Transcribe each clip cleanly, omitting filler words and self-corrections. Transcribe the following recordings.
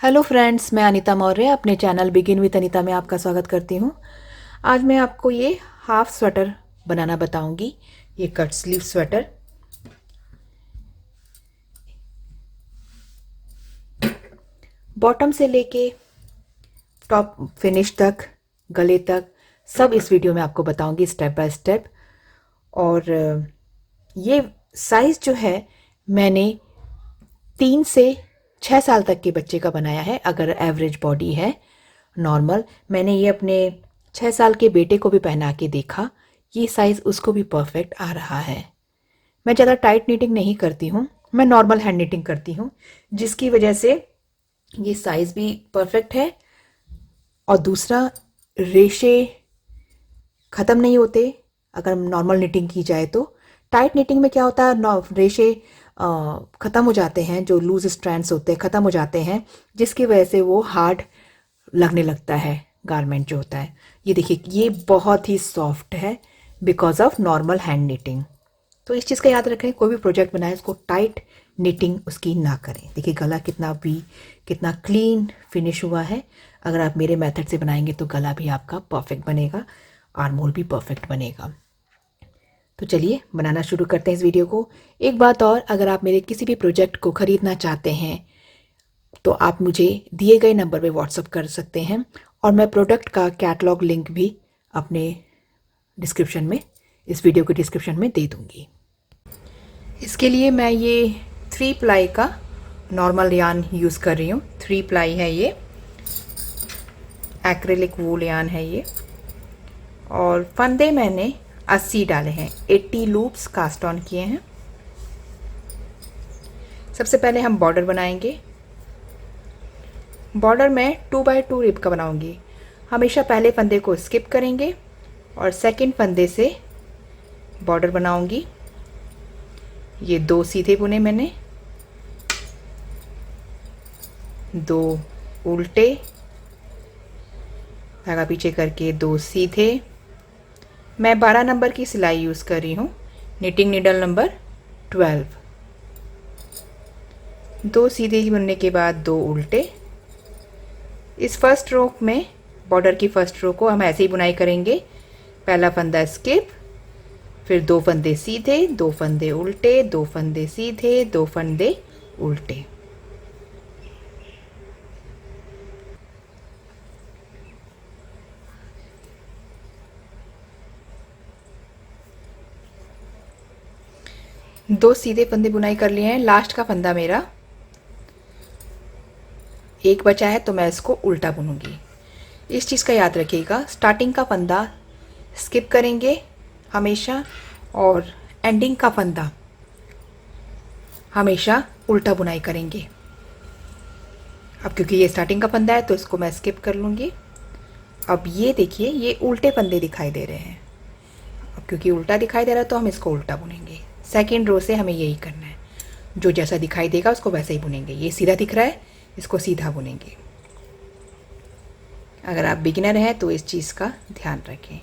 Hello friends, मैं अनीता मौर्य अपने channel begin with Anita में आपका स्वागत करती हूँ। आज मैं आपको ये हाफ स्वेटर बनाना बताऊंगी। ये कट स्लीव स्वेटर बॉटम से लेके टॉप फिनिश तक, गले तक सब इस वीडियो में आपको बताऊंगी स्टेप बाय स्टेप। और ये साइज़ जो है मैंने 3 से 6 साल तक के बच्चे का बनाया है। अगर एवरेज बॉडी है नॉर्मल, मैंने ये अपने 6 साल के बेटे को भी पहना के देखा, ये साइज़ उसको भी परफेक्ट आ रहा है। मैं ज़्यादा टाइट नीटिंग नहीं करती हूँ, मैं नॉर्मल हैंड नीटिंग करती हूँ, जिसकी वजह से ये साइज़ भी परफेक्ट है। और दूसरा, रेशे ख़त्म नहीं होते अगर नॉर्मल निटिंग की जाए तो। टाइट निटिंग में क्या होता है, रेशे ख़त्म हो जाते हैं, जो लूज स्ट्रैंड्स होते हैं ख़त्म हो जाते हैं, जिसकी वजह से वो हार्ड लगने लगता है गारमेंट जो होता है। ये देखिए, ये बहुत ही सॉफ्ट है because of normal hand knitting. तो इस चीज़ का याद रखें, कोई भी प्रोजेक्ट बनाए उसको टाइट निटिंग उसकी ना करें। देखिए गला कितना क्लीन फिनिश हुआ है। अगर आप मेरे मेथड से बनाएंगे तो गला भी आपका परफेक्ट बनेगा, आर्म होल भी परफेक्ट बनेगा। तो चलिए बनाना शुरू करते हैं इस वीडियो को। एक बात और, अगर आप मेरे किसी भी प्रोजेक्ट को ख़रीदना चाहते हैं तो आप मुझे दिए गए नंबर पे व्हाट्सअप कर सकते हैं, और मैं प्रोडक्ट का कैटलॉग लिंक भी अपने डिस्क्रिप्शन में, इस वीडियो के डिस्क्रिप्शन में दे दूँगी। इसके लिए मैं ये 3 प्लाई का नॉर्मल यान यूज़ कर रही हूँ। 3 प्लाई है ये, एक्रेलिक वूल यान है ये। और फंदे मैंने 80 डाले हैं, 80 लूप्स कास्ट ऑन किए हैं। सबसे पहले हम बॉर्डर बनाएंगे। बॉर्डर में 2x2 रिब का बनाऊंगी। हमेशा पहले फंदे को स्किप करेंगे और सेकंड फंदे से बॉर्डर बनाऊंगी। ये 2 सीधे बुने मैंने, 2 उल्टे, धागा पीछे करके 2 सीधे। मैं 12 नंबर की सिलाई यूज़ कर रही हूँ, निटिंग नीडल नंबर 12। 2 सीधे बुनने के बाद 2 उल्टे। इस फर्स्ट रो में, बॉर्डर की फर्स्ट रो को हम ऐसे ही बुनाई करेंगे। पहला फंदा स्किप, फिर 2 फंदे सीधे, 2 फंदे उल्टे, 2 फंदे सीधे, 2 फंदे उल्टे। दो सीधे फंदे बुनाई कर लिए हैं। लास्ट का फंदा मेरा एक बचा है तो मैं इसको उल्टा बुनूंगी। इस चीज़ का याद रखिएगा, स्टार्टिंग का फंदा स्किप करेंगे हमेशा, और एंडिंग का फंदा हमेशा उल्टा बुनाई करेंगे। अब क्योंकि ये स्टार्टिंग का फंदा है तो इसको मैं स्किप कर लूँगी। अब ये देखिए, ये उल्टे फंदे दिखाई दे रहे हैं। अब क्योंकि उल्टा दिखाई दे रहा है तो हम इसको उल्टा बुनेंगे। सेकेंड रो से हमें यही करना है, जो जैसा दिखाई देगा उसको वैसे ही बुनेंगे। ये सीधा दिख रहा है, इसको सीधा बुनेंगे। अगर आप बिगिनर हैं तो इस चीज़ का ध्यान रखें।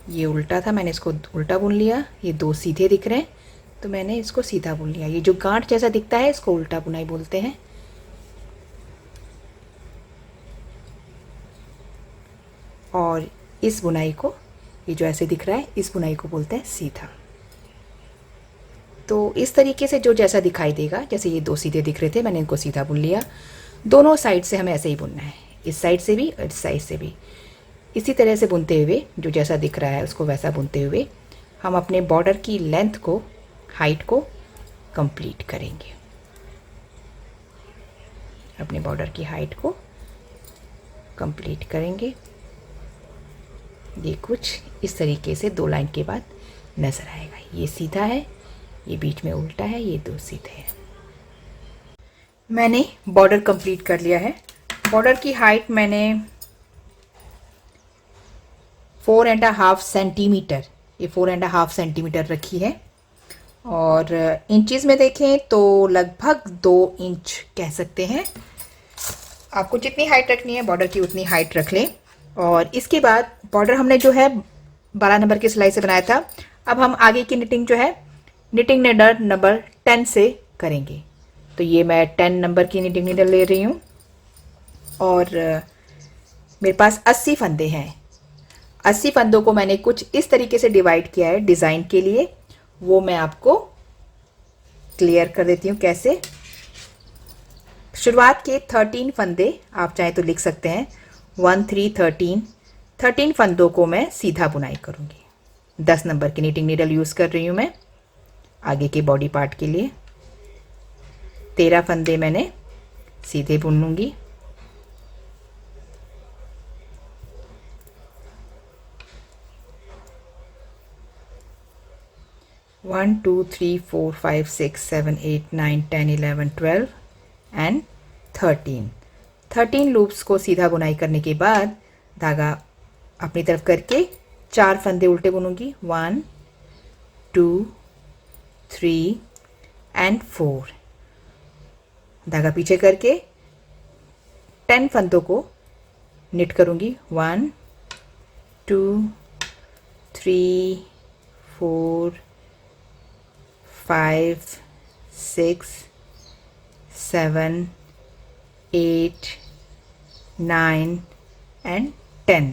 ये उल्टा था, मैंने इसको उल्टा बुन लिया। ये 2 सीधे दिख रहे हैं तो मैंने इसको सीधा बुन लिया। ये जो गांठ जैसा दिखता है इसको उल्टा बुनाई बोलते हैं। और इस बुनाई को, ये जो ऐसे दिख रहा है, इस बुनाई को बोलते हैं सीधा। तो इस तरीके से जो जैसा दिखाई देगा, जैसे ये 2 सीधे दिख रहे थे मैंने इनको सीधा बुन लिया। दोनों साइड से हमें ऐसे ही बुनना है, इस साइड से भी और इस साइड से भी। इसी तरह से बुनते हुए, जो जैसा दिख रहा है उसको वैसा बुनते हुए हम अपने बॉर्डर की लेंथ को, हाइट को कंप्लीट करेंगे। अपने बॉर्डर की हाइट को कंप्लीट करेंगे। ये कुछ इस तरीके से 2 लाइन के बाद नज़र आएगा। ये सीधा है, ये बीच में उल्टा है, ये 2 सीधे हैं। मैंने बॉर्डर कंप्लीट कर लिया है। बॉर्डर की हाइट मैंने 4.5 सेंटीमीटर, ये 4.5 सेंटीमीटर रखी है। और इंचज़ में देखें तो लगभग 2 इंच कह सकते हैं। आपको जितनी हाइट रखनी है बॉर्डर की उतनी हाइट रख लें। और इसके बाद बॉर्डर हमने जो है 12 नंबर की सिलाई से बनाया था। अब हम आगे की निटिंग जो है, निटिंग नीडल नंबर 10 से करेंगे। तो ये मैं 10 नंबर की निटिंग नीडल ले रही हूँ। और मेरे पास 80 फंदे हैं। 80 फंदों को मैंने कुछ इस तरीके से डिवाइड किया है डिज़ाइन के लिए, वो मैं आपको क्लियर कर देती हूँ कैसे। शुरुआत के 13 फंदे आप चाहे तो लिख सकते हैं, 1 3 13। 13 फंदों को मैं सीधा बुनाई करूँगी। 10 नंबर की नीटिंग नीडल यूज़ कर रही हूँ मैं आगे के बॉडी पार्ट के लिए। 13 फंदे मैंने सीधे बुन लूँगी। One two three four five six seven eight nine 10 11 12 and 13 loops को सीधा बुनाई करने के बाद धागा अपनी तरफ करके 4 फंदे उल्टे बुनूंगी। 1 2 3 एंड 4। धागा पीछे करके 10 फंदों को निट करूंगी। 1 2 3 4 5 6 7 8 9 एंड 10।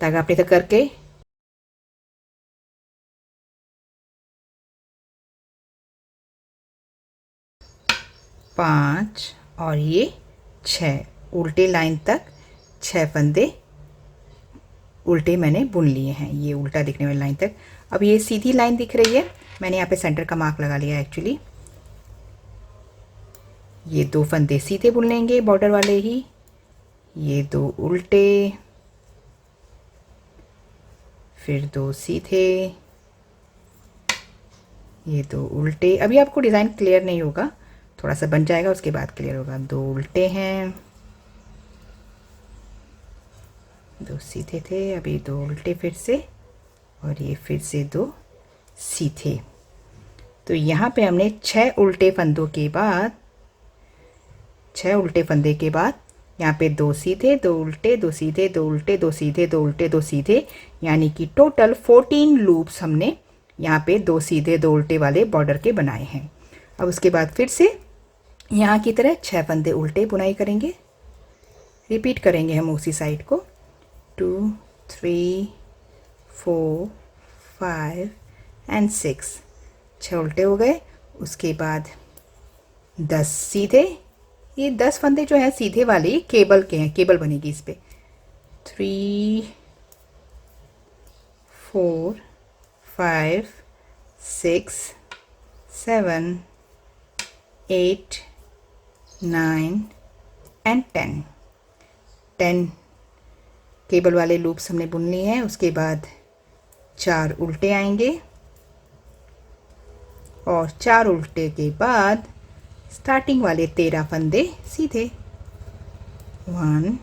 धागा अपने तक करके 5 और ये 6 उल्टे लाइन तक 6 फंदे उल्टे मैंने बुन लिए हैं, ये उल्टा दिखने वाली लाइन तक। अब ये सीधी लाइन दिख रही है, मैंने यहाँ पे सेंटर का मार्क लगा लिया एक्चुअली। ये 2 फंदे सीधे बुन लेंगे बॉर्डर वाले ही, ये 2 उल्टे, फिर 2 सीधे, ये 2 उल्टे। अभी आपको डिज़ाइन क्लियर नहीं होगा, थोड़ा सा बन जाएगा उसके बाद क्लियर होगा। 2 उल्टे हैं, 2 सीधे थे, अभी 2 उल्टे फिर से, और ये फिर से 2 सीधे। तो यहाँ पे हमने 6 उल्टे फंदों के बाद, 6 उल्टे फंदे के बाद यहाँ पे 2 सीधे, 2 उल्टे, 2 सीधे, 2 उल्टे, 2 सीधे, 2 उल्टे, 2 सीधे, यानी कि टोटल 14 लूप्स हमने यहाँ पे 2 सीधे 2 उल्टे वाले बॉर्डर के बनाए हैं। अब उसके बाद फिर से यहाँ की तरह 6 फंदे उल्टे बुनाई करेंगे, रिपीट करेंगे हम उसी साइड को। 2 3 4 5 एंड 6, 6 उल्टे हो गए। उसके बाद 10 सीधे, ये 10 फंदे जो हैं सीधे वाले केबल के हैं, केबल बनेगी इस पे। 3 4 5 6 7 8 9 एंड 10 केबल वाले लूप्स हमने बुन लिए हैं। उसके बाद 4 उल्टे आएंगे, और 4 उल्टे के बाद स्टार्टिंग वाले 13 फंदे सीधे। 1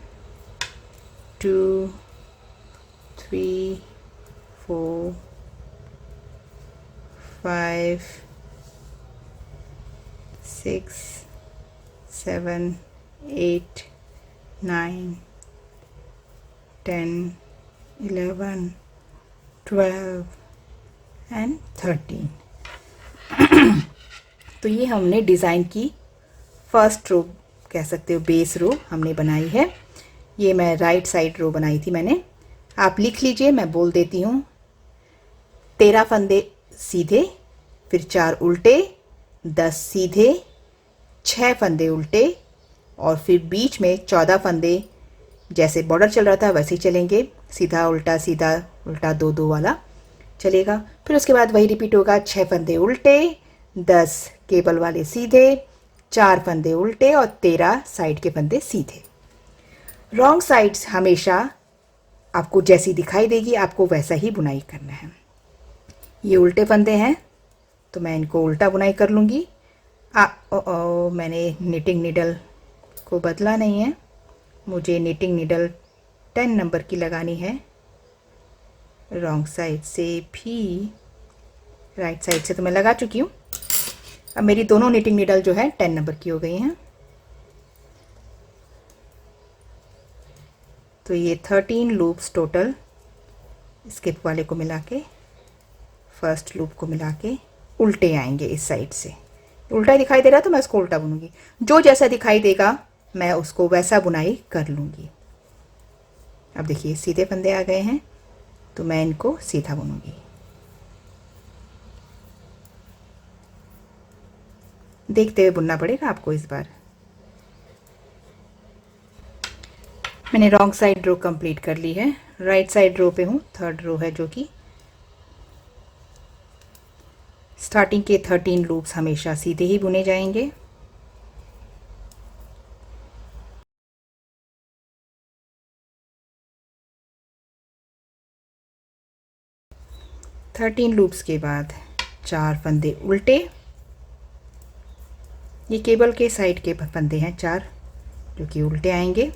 2 3 4 5 6 7 8 9 10 11 12 एंड 13। तो ये हमने डिज़ाइन की फर्स्ट रो कह सकते हो, बेस रो हमने बनाई है। ये मैं राइट साइड रो बनाई थी मैंने, आप लिख लीजिए, मैं बोल देती हूँ। 13 फंदे सीधे, फिर 4 उल्टे, 10 सीधे, 6 फंदे उल्टे, और फिर बीच में 14 फंदे, जैसे बॉर्डर चल रहा था वैसे ही चलेंगे, सीधा उल्टा सीधा उल्टा 2 2 वाला चलेगा। फिर उसके बाद वही रिपीट होगा, 6 फंदे उल्टे, 10 केबल वाले सीधे, 4 फंदे उल्टे, और 13 साइड के फंदे सीधे। रॉन्ग साइड्स हमेशा आपको जैसी दिखाई देगी आपको वैसा ही बुनाई करना है। ये उल्टे फंदे हैं तो मैं इनको उल्टा बुनाई कर लूँगी। मैंने निटिंग नीडल को बदला नहीं है, मुझे निटिंग नीडल 10 नंबर की लगानी है। रॉन्ग साइड से भी, राइट साइड से तो मैं लगा चुकी हूँ। अब मेरी दोनों निटिंग नीडल जो है 10 नंबर की हो गई हैं। तो ये 13 लूप्स टोटल स्किप वाले को मिला के, फर्स्ट लूप को मिला के उल्टे आएंगे इस साइड से। उल्टा दिखाई दे रहा तो मैं इसको उल्टा बुनूंगी, जो जैसा दिखाई देगा मैं उसको वैसा बुनाई कर लूँगी। अब देखिए सीधे फंदे आ गए हैं, तो मैं इनको सीधा बुनूंगी। देखते हुए बुनना पड़ेगा आपको इस बार। मैंने रॉन्ग साइड रो कंप्लीट कर ली है, राइट साइड रो पे हूँ, थर्ड रो है जो कि स्टार्टिंग के 13 लूप्स हमेशा सीधे ही बुने जाएंगे। थर्टीन लूप्स के बाद 4 फंदे उल्टे, ये केबल के साइड के फंदे हैं 4 जो कि उल्टे आएंगे।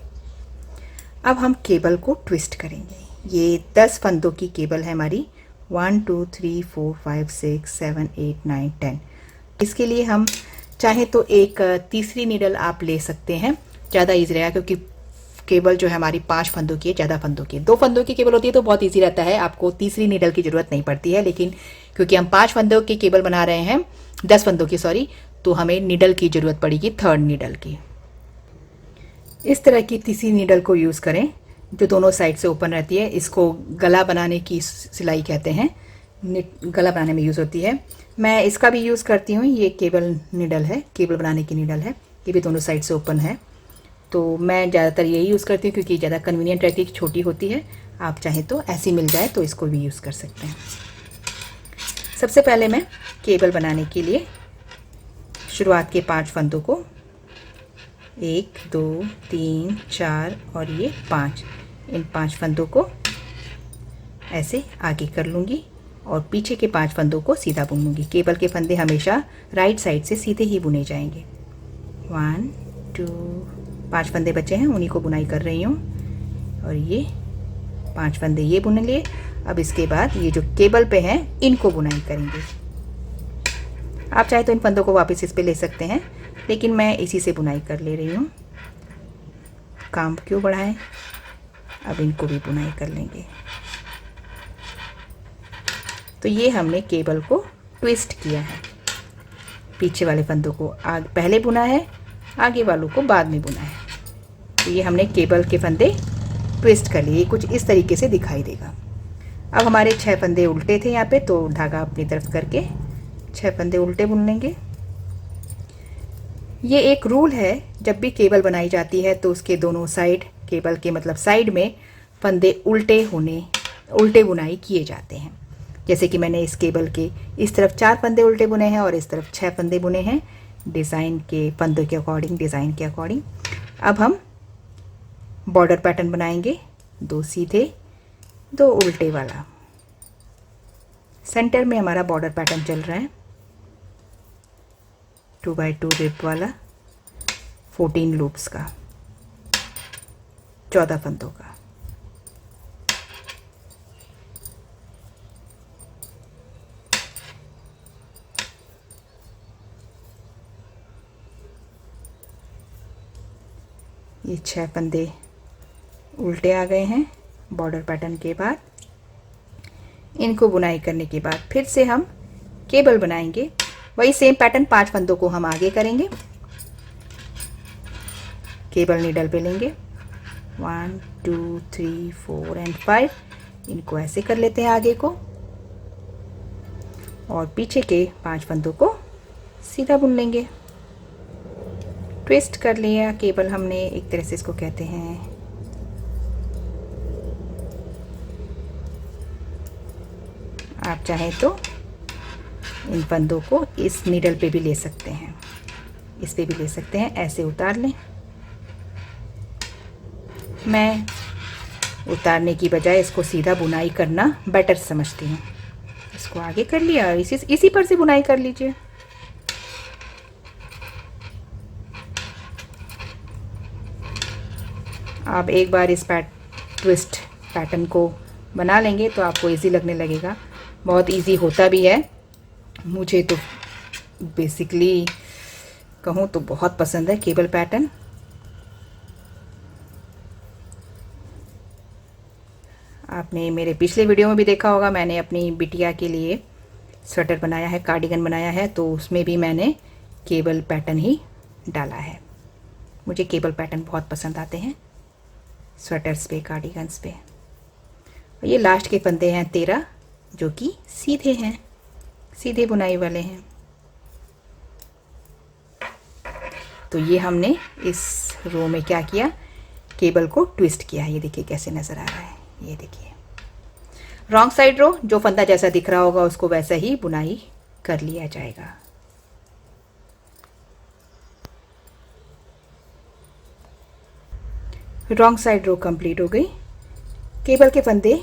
अब हम केबल को ट्विस्ट करेंगे। ये 10 फंदों की केबल है हमारी, 1 2 3 4 5 6 7 8 9 10। इसके लिए हम चाहे तो एक तीसरी नीडल आप ले सकते हैं, ज़्यादा ईजी रहेगा, क्योंकि केबल जो है हमारी 5 फंदों की है, ज़्यादा फंदों की है। 2 फंदों की केबल होती है तो बहुत ईजी रहता है, आपको तीसरी नीडल की ज़रूरत नहीं पड़ती है। लेकिन क्योंकि हम 5 फंदों की केबल बना रहे हैं, 10 फंदों की सॉरी, तो हमें नीडल की ज़रूरत पड़ेगी, थर्ड नीडल की। इस तरह की तीसरी नीडल को यूज़ करें जो दोनों साइड से ओपन रहती है। इसको गला बनाने की सिलाई कहते हैं, गला बनाने में यूज़ होती है। मैं इसका भी यूज़ करती हूँ, ये केबल नीडल है, केबल बनाने की नीडल है, ये भी दोनों साइड से ओपन है। तो मैं ज़्यादातर यही यूज़ करती हूँ क्योंकि ज़्यादा कन्वीनियंट रहती है, छोटी होती है। आप चाहें तो ऐसी मिल जाए तो इसको भी यूज़ कर सकते हैं। सबसे पहले मैं केबल बनाने के लिए शुरुआत के 5 फंदों को 1 2 3 4 और ये 5, इन 5 फंदों को ऐसे आगे कर लूँगी और पीछे के 5 फंदों को सीधा बुन लूँगी। केबल के फंदे हमेशा राइट साइड से सीधे ही बुने जाएंगे। 1 2 5 फंदे बचे हैं, उन्हीं को बुनाई कर रही हूँ और ये 5 फंदे ये बुन लिए। अब इसके बाद ये जो केबल पे हैं इनको बुनाई करेंगे। आप चाहे तो इन फंदों को वापस इस पे ले सकते हैं, लेकिन मैं इसी से बुनाई कर ले रही हूँ। काम क्यों बढ़ाएं, अब इनको भी बुनाई कर लेंगे। तो ये हमने केबल को ट्विस्ट किया है, पीछे वाले फंदों को पहले बुना है, आगे वालों को बाद में बुना है। तो ये हमने केबल के फंदे ट्विस्ट कर लिए, कुछ इस तरीके से दिखाई देगा। अब हमारे 6 फंदे उल्टे थे यहाँ पे, तो धागा अपनी तरफ करके 6 फंदे उल्टे बुन लेंगे। ये एक रूल है, जब भी केबल बनाई जाती है तो उसके दोनों साइड, केबल के मतलब साइड में फंदे उल्टे बुनाई किए जाते हैं। जैसे कि मैंने इस केबल के इस तरफ 4 फंदे उल्टे बुने हैं और इस तरफ 6 फंदे बुने हैं, डिज़ाइन के फंदों के अकॉर्डिंग, डिज़ाइन के अकॉर्डिंग। अब हम बॉर्डर पैटर्न बनाएंगे, 2 सीधे 2 उल्टे वाला। सेंटर में हमारा बॉर्डर पैटर्न चल रहा है 2x2 रिप वाला, 14 लूप्स का, 14 फंदों का। ये 6 फंदे उल्टे आ गए हैं बॉर्डर पैटर्न के बाद। इनको बुनाई करने के बाद फिर से हम केबल बनाएंगे, वही सेम पैटर्न 5 फंदों को हम आगे करेंगे। केबल नीडल पे लेंगे 1 2 3 4 एंड 5, इनको ऐसे कर लेते हैं आगे को, और पीछे के 5 फंदों को सीधा बुन लेंगे। ट्विस्ट कर लिया केबल हमने, एक तरह से इसको कहते हैं। आप चाहें तो इन फंदों को इस नीडल पे भी ले सकते हैं, इस पे भी ले सकते हैं, ऐसे उतार लें। मैं उतारने की बजाय इसको सीधा बुनाई करना बेटर समझती हूँ। इसको आगे कर लिया, इसी पर से बुनाई कर लीजिए। आप एक बार इस ट्विस्ट पैटर्न को बना लेंगे तो आपको इजी लगने लगेगा, बहुत इजी होता भी है। मुझे तो बेसिकली कहूँ तो बहुत पसंद है केबल पैटर्न। आपने मेरे पिछले वीडियो में भी देखा होगा, मैंने अपनी बिटिया के लिए स्वेटर बनाया है, कार्डिगन बनाया है, तो उसमें भी मैंने केबल पैटर्न ही डाला है। मुझे केबल पैटर्न बहुत पसंद आते हैं स्वेटर्स पे, कार्डिगन्स पे। और ये लास्ट के फंदे हैं 13 जो कि सीधे हैं, सीधे बुनाई वाले हैं। तो ये हमने इस रो में क्या किया, केबल को ट्विस्ट किया। ये देखिए कैसे नज़र आ रहा है, ये देखिए। रॉन्ग साइड रो जो फंदा जैसा दिख रहा होगा उसको वैसा ही बुनाई कर लिया जाएगा। रॉन्ग साइड रो कंप्लीट हो गई। केबल के फंदे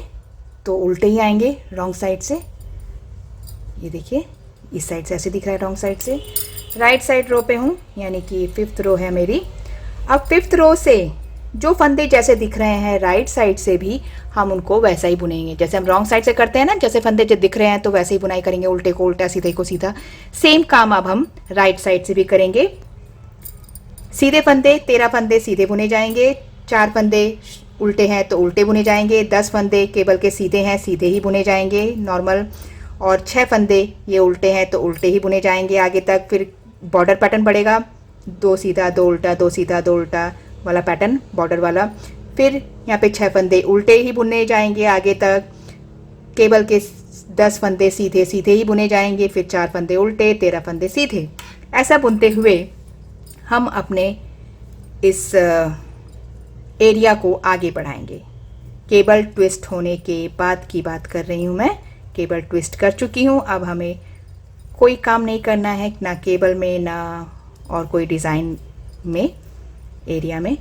तो उल्टे ही आएंगे रॉन्ग साइड से। ये देखिए इस साइड से ऐसे दिख रहा है रॉन्ग साइड से। राइट साइड रो पे हूँ, यानी कि 5th रो है मेरी। अब 5th रो से जो फंदे जैसे दिख रहे हैं राइट साइड से भी हम उनको वैसा ही बुनेंगे जैसे हम रॉन्ग साइड से करते हैं ना। जैसे फंदे जो दिख रहे हैं तो वैसे ही बुनाई करेंगे, उल्टे को उल्टा, सीधे को सीधा। सेम काम अब हम राइट साइड से भी करेंगे। सीधे फंदे 13 फंदे सीधे बुने जाएंगे, 4 फंदे उल्टे हैं तो उल्टे बुने जाएंगे, 10 फंदे केबल के सीधे हैं सीधे ही बुने जाएंगे नॉर्मल, और 6 फंदे ये उल्टे हैं तो उल्टे ही बुने जाएंगे आगे तक। फिर बॉर्डर पैटर्न पड़ेगा, 2 सीधा 2 उल्टा, 2 सीधा 2 उल्टा वाला पैटर्न बॉर्डर वाला। फिर यहाँ पे 6 फंदे उल्टे ही बुने जाएंगे आगे तक। केबल के 10 फंदे सीधे सीधे ही बुने जाएंगे, फिर 4 फंदे उल्टे, 13 फंदे सीधे। ऐसा बुनते हुए हम अपने इस एरिया को आगे बढ़ाएंगे। केबल ट्विस्ट होने के बाद की बात कर रही हूँ मैं। केबल ट्विस्ट कर चुकी हूँ, अब हमें कोई काम नहीं करना है, ना केबल में ना और कोई डिज़ाइन में, एरिया में।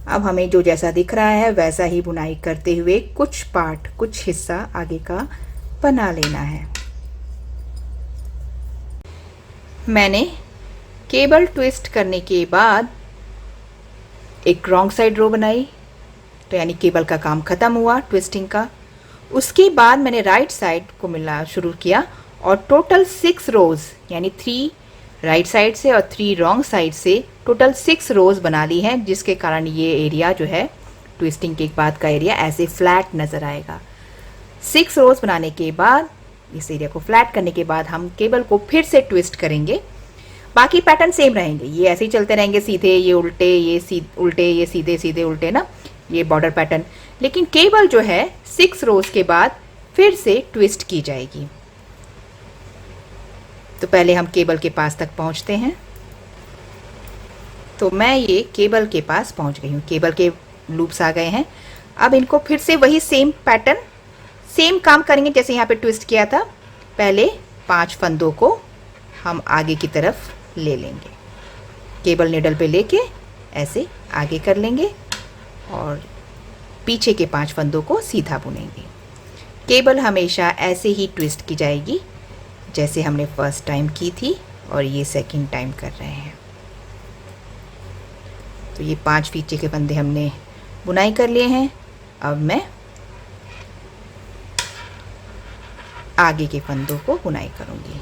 अब हमें जो जैसा दिख रहा है वैसा ही बुनाई करते हुए कुछ पार्ट, कुछ हिस्सा आगे का बना लेना है। मैंने केबल ट्विस्ट करने के बाद एक रॉन्ग साइड रो बनाई, तो यानी केबल का काम ख़त्म हुआ ट्विस्टिंग का। उसके बाद मैंने राइट साइड को मिलना शुरू किया और टोटल 6 रोज़, यानी 3 राइट साइड से और 3 रॉन्ग साइड से टोटल 6 रोज़ बना ली हैं, जिसके कारण ये एरिया जो है ट्विस्टिंग के बाद का एरिया ऐसे फ्लैट नज़र आएगा। 6 रोज़ बनाने के बाद, इस एरिया को फ्लैट करने के बाद हम केबल को फिर से ट्विस्ट करेंगे। बाकी पैटर्न सेम रहेंगे, ये ऐसे ही चलते रहेंगे, सीधे ये उल्टे, ये उल्टे, ये सीधे सीधे उल्टे ना, ये बॉर्डर पैटर्न। लेकिन केबल जो है 6 रोज़ के बाद फिर से ट्विस्ट की जाएगी। तो पहले हम केबल के पास तक पहुंचते हैं। तो मैं ये केबल के पास पहुंच गई हूँ, केबल के लूप्स आ गए हैं। अब इनको फिर से वही सेम पैटर्न, सेम काम करेंगे जैसे यहाँ पे ट्विस्ट किया था। पहले 5 फंदों को हम आगे की तरफ ले लेंगे, केबल निडल पे लेके ऐसे आगे कर लेंगे और पीछे के 5 फंदों को सीधा बुनेंगे। केबल हमेशा ऐसे ही ट्विस्ट की जाएगी जैसे हमने फर्स्ट टाइम की थी और ये सेकंड टाइम कर रहे हैं। तो ये 5 पीछे के फंदे हमने बुनाई कर लिए हैं। अब मैं आगे के फंदों को बुनाई करूंगी।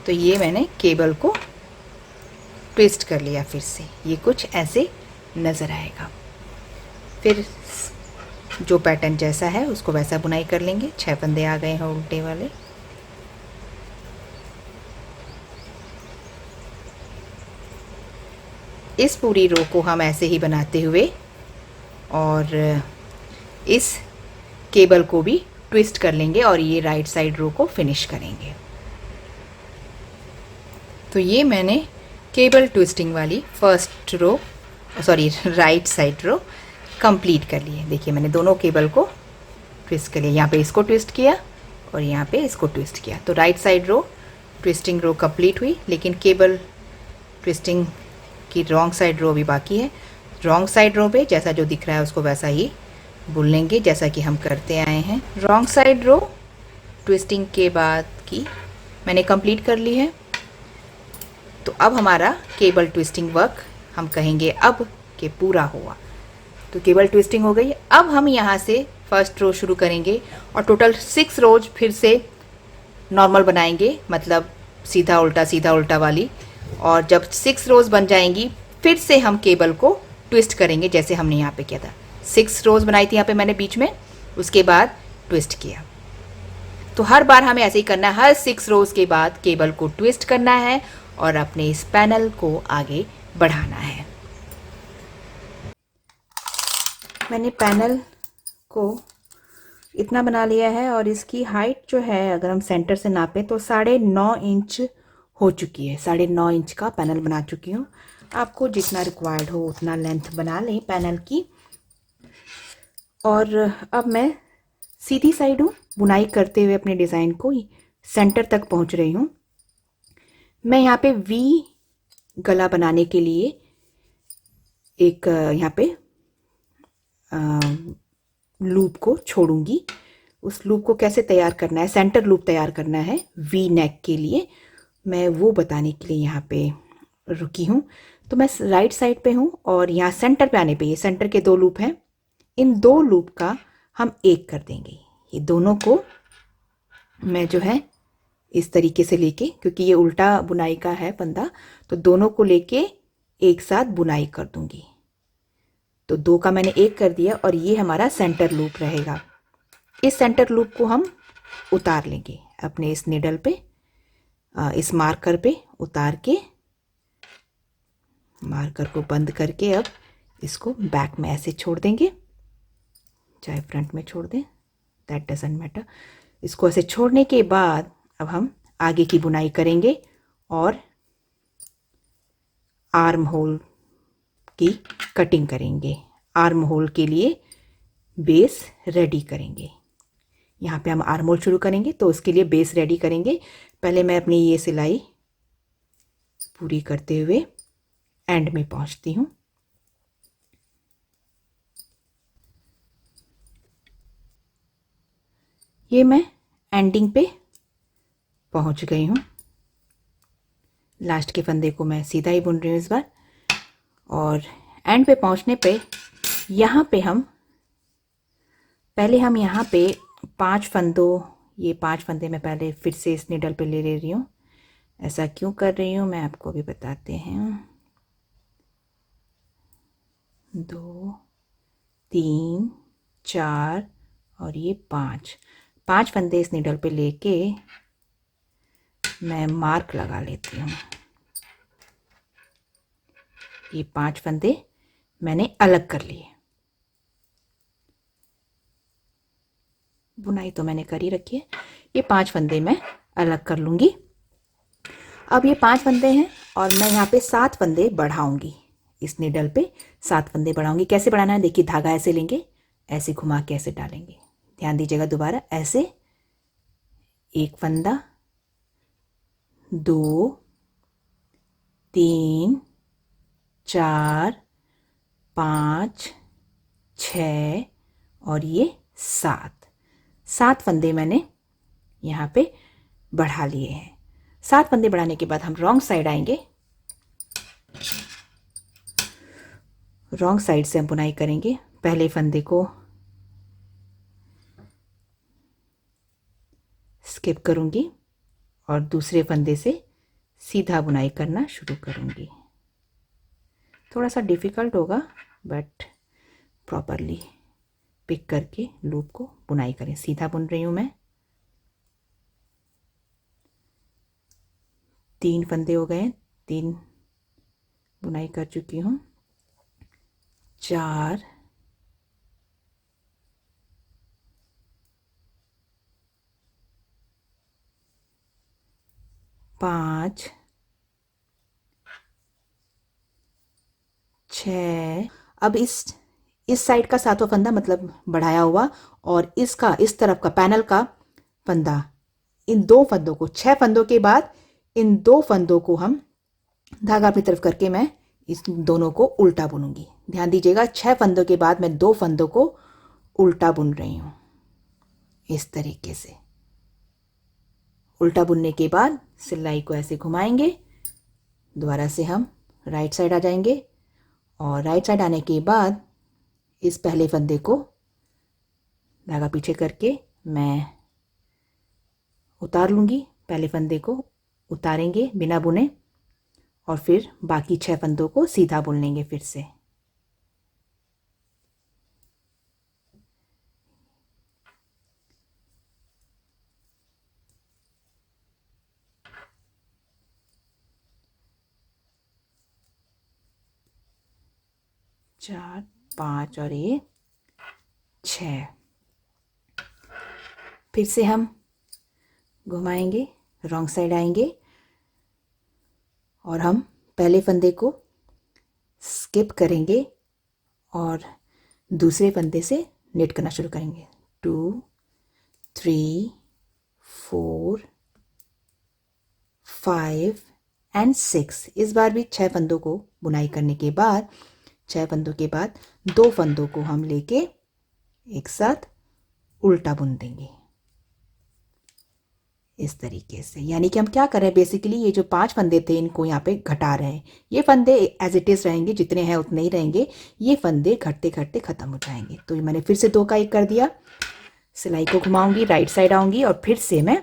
तो ये मैंने केबल को ट्विस्ट कर लिया, फिर से ये कुछ ऐसे नज़र आएगा। फिर जो पैटर्न जैसा है उसको वैसा बुनाई कर लेंगे। 6 फंदे आ गए हैं उल्टे वाले। इस पूरी रो को हम ऐसे ही बनाते हुए और इस केबल को भी ट्विस्ट कर लेंगे और ये राइट साइड रो को फिनिश करेंगे। तो ये मैंने केबल ट्विस्टिंग वाली first row, sorry right side row complete कर ली है। देखिए मैंने दोनों केबल को ट्विस्ट कर लिया, यहाँ पे इसको ट्विस्ट किया और यहाँ पे इसको ट्विस्ट किया। तो राइट साइड रो ट्विस्टिंग रो कंप्लीट हुई, लेकिन केबल ट्विस्टिंग की रॉन्ग साइड रो भी बाकी है। रॉन्ग साइड रो पे जैसा जो दिख रहा है उसको वैसा ही बुन लेंगे जैसा कि हम करते आए हैं। रॉन्ग साइड रो ट्विस्टिंग के बाद की मैंने कंप्लीट कर ली है। तो अब हमारा केबल ट्विस्टिंग वर्क हम कहेंगे अब कि पूरा हुआ। तो केबल ट्विस्टिंग हो गई। अब हम यहाँ से फर्स्ट रो शुरू करेंगे और टोटल 6 रोज फिर से नॉर्मल बनाएंगे, मतलब सीधा उल्टा वाली। और जब 6 रोज़ बन जाएंगी फिर से हम केबल को ट्विस्ट करेंगे, जैसे हमने यहाँ पे किया था। 6 रोज़ बनाई थी यहाँ पे मैंने बीच में, उसके बाद ट्विस्ट किया। तो हर बार हमें ऐसे ही करना है, हर 6 रोज़ के बाद केबल को ट्विस्ट करना है और अपने इस पैनल को आगे बढ़ाना है। मैंने पैनल को इतना बना लिया है और इसकी हाइट जो है अगर हम सेंटर से नापें तो 9.5 इंच हो चुकी है। 9.5 इंच का पैनल बना चुकी हूँ। आपको जितना रिक्वायर्ड हो उतना लेंथ बना लें पैनल की। और अब मैं सीधी साइड हूँ, बुनाई करते हुए अपने डिज़ाइन को सेंटर तक पहुँच रही हूँ। मैं यहाँ पे वी गला बनाने के लिए एक यहाँ पे लूप को छोड़ूंगी। उस लूप को कैसे तैयार करना है, सेंटर लूप तैयार करना है वी नेक के लिए, मैं वो बताने के लिए यहाँ पे रुकी हूँ। तो मैं राइट साइड पे हूँ और यहाँ सेंटर पे आने पे ये सेंटर के 2 लूप हैं, इन 2 लूप का हम एक कर देंगे। ये दोनों को मैं जो है इस तरीके से लेके, क्योंकि ये उल्टा बुनाई का है फंदा, तो दोनों को लेके एक साथ बुनाई कर दूंगी। तो 2 का मैंने एक कर दिया और ये हमारा सेंटर लूप रहेगा। इस सेंटर लूप को हम उतार लेंगे अपने इस निडल पे, इस मार्कर पे उतार के, मार्कर को बंद करके अब इसको बैक में ऐसे छोड़ देंगे, चाहे फ्रंट में छोड़ दें, दैट डजंट मैटर। इसको ऐसे छोड़ने के बाद अब हम आगे की बुनाई करेंगे और आर्म होल की कटिंग करेंगे। आर्म होल के लिए बेस रेडी करेंगे। यहाँ पे हम आर्म होल शुरू करेंगे तो उसके लिए बेस रेडी करेंगे। पहले मैं अपनी ये सिलाई पूरी करते हुए एंड में पहुँचती हूँ। ये मैं एंडिंग पे पहुँच गई हूँ। लास्ट के फंदे को मैं सीधा ही बुन रही हूँ इस बार। और एंड पे पहुँचने पे यहाँ पे हम पहले हम यहाँ पे 5 फंदों, ये 5 फंदे मैं पहले फिर से इस निडल पे ले रही हूँ। ऐसा क्यों कर रही हूँ मैं आपको भी बताते हैं। 2 3 4 और ये 5 फंदे इस निडल पे लेके मैं मार्क लगा लेती हूँ। ये 5 फंदे मैंने अलग कर लिए। बुनाई तो मैंने कर ही रखी है, ये 5 फंदे मैं अलग कर लूँगी। अब ये 5 फंदे हैं और मैं यहाँ पे 7 फंदे बढ़ाऊँगी। इस निडल पे 7 फंदे बढ़ाऊँगी। कैसे बढ़ाना है देखिए, धागा ऐसे लेंगे, ऐसे घुमा के ऐसे डालेंगे। ध्यान दीजिएगा, दोबारा ऐसे, एक फंदा, 2 3 4 5 6 और ये 7 फंदे मैंने यहाँ पे बढ़ा लिए हैं। 7 फंदे बढ़ाने के बाद हम रॉन्ग साइड आएंगे। रॉन्ग साइड से हम बुनाई करेंगे। पहले फंदे को स्किप करूँगी और दूसरे फंदे से सीधा बुनाई करना शुरू करूँगी। थोड़ा सा डिफ़िकल्ट होगा बट प्रॉपरली पिक करके लूप को बुनाई करें। सीधा बुन रही हूँ मैं। 3 फंदे हो गए, 3 बुनाई कर चुकी हूँ। 4 5 6। अब इस साइड का 7वां फंदा मतलब बढ़ाया हुआ और इसका इस तरफ का पैनल का फंदा, इन 2 फंदों को, 6 फंदों के बाद इन 2 फंदों को हम धागा अपनी तरफ करके मैं इस दोनों को उल्टा बुनूंगी। ध्यान दीजिएगा, 6 फंदों के बाद मैं 2 फंदों को उल्टा बुन रही हूँ। इस तरीके से उल्टा बुनने के बाद सिलाई को ऐसे घुमाएंगे, दोबारा से हम राइट साइड आ जाएंगे और राइट साइड आने के बाद इस पहले फंदे को धागा पीछे करके मैं उतार लूँगी। पहले फंदे को उतारेंगे बिना बुने और फिर बाकी 6 फंदों को सीधा बुन लेंगे फिर से। चार, 5 और ये 6। फिर से हम घुमाएंगे, रॉन्ग साइड आएंगे और हम पहले फंदे को स्किप करेंगे और दूसरे फंदे से निट करना शुरू करेंगे। 2, 3, 4, 5 एंड 6। इस बार भी 6 फंदों को बुनाई करने के बाद 6 फंदों के बाद 2 फंदों को हम लेके एक साथ उल्टा बुन देंगे इस तरीके से। यानी कि हम क्या कर रहे हैं, बेसिकली ये जो 5 फंदे थे इनको यहाँ पे घटा रहे हैं। ये फंदे एज इट इज़ रहेंगे, जितने हैं उतने ही रहेंगे, ये फंदे घटते घटते ख़त्म हो जाएंगे। तो मैंने फिर से 2 का 1 कर दिया। सिलाई को घुमाऊंगी, राइट साइड आऊंगी और फिर से मैं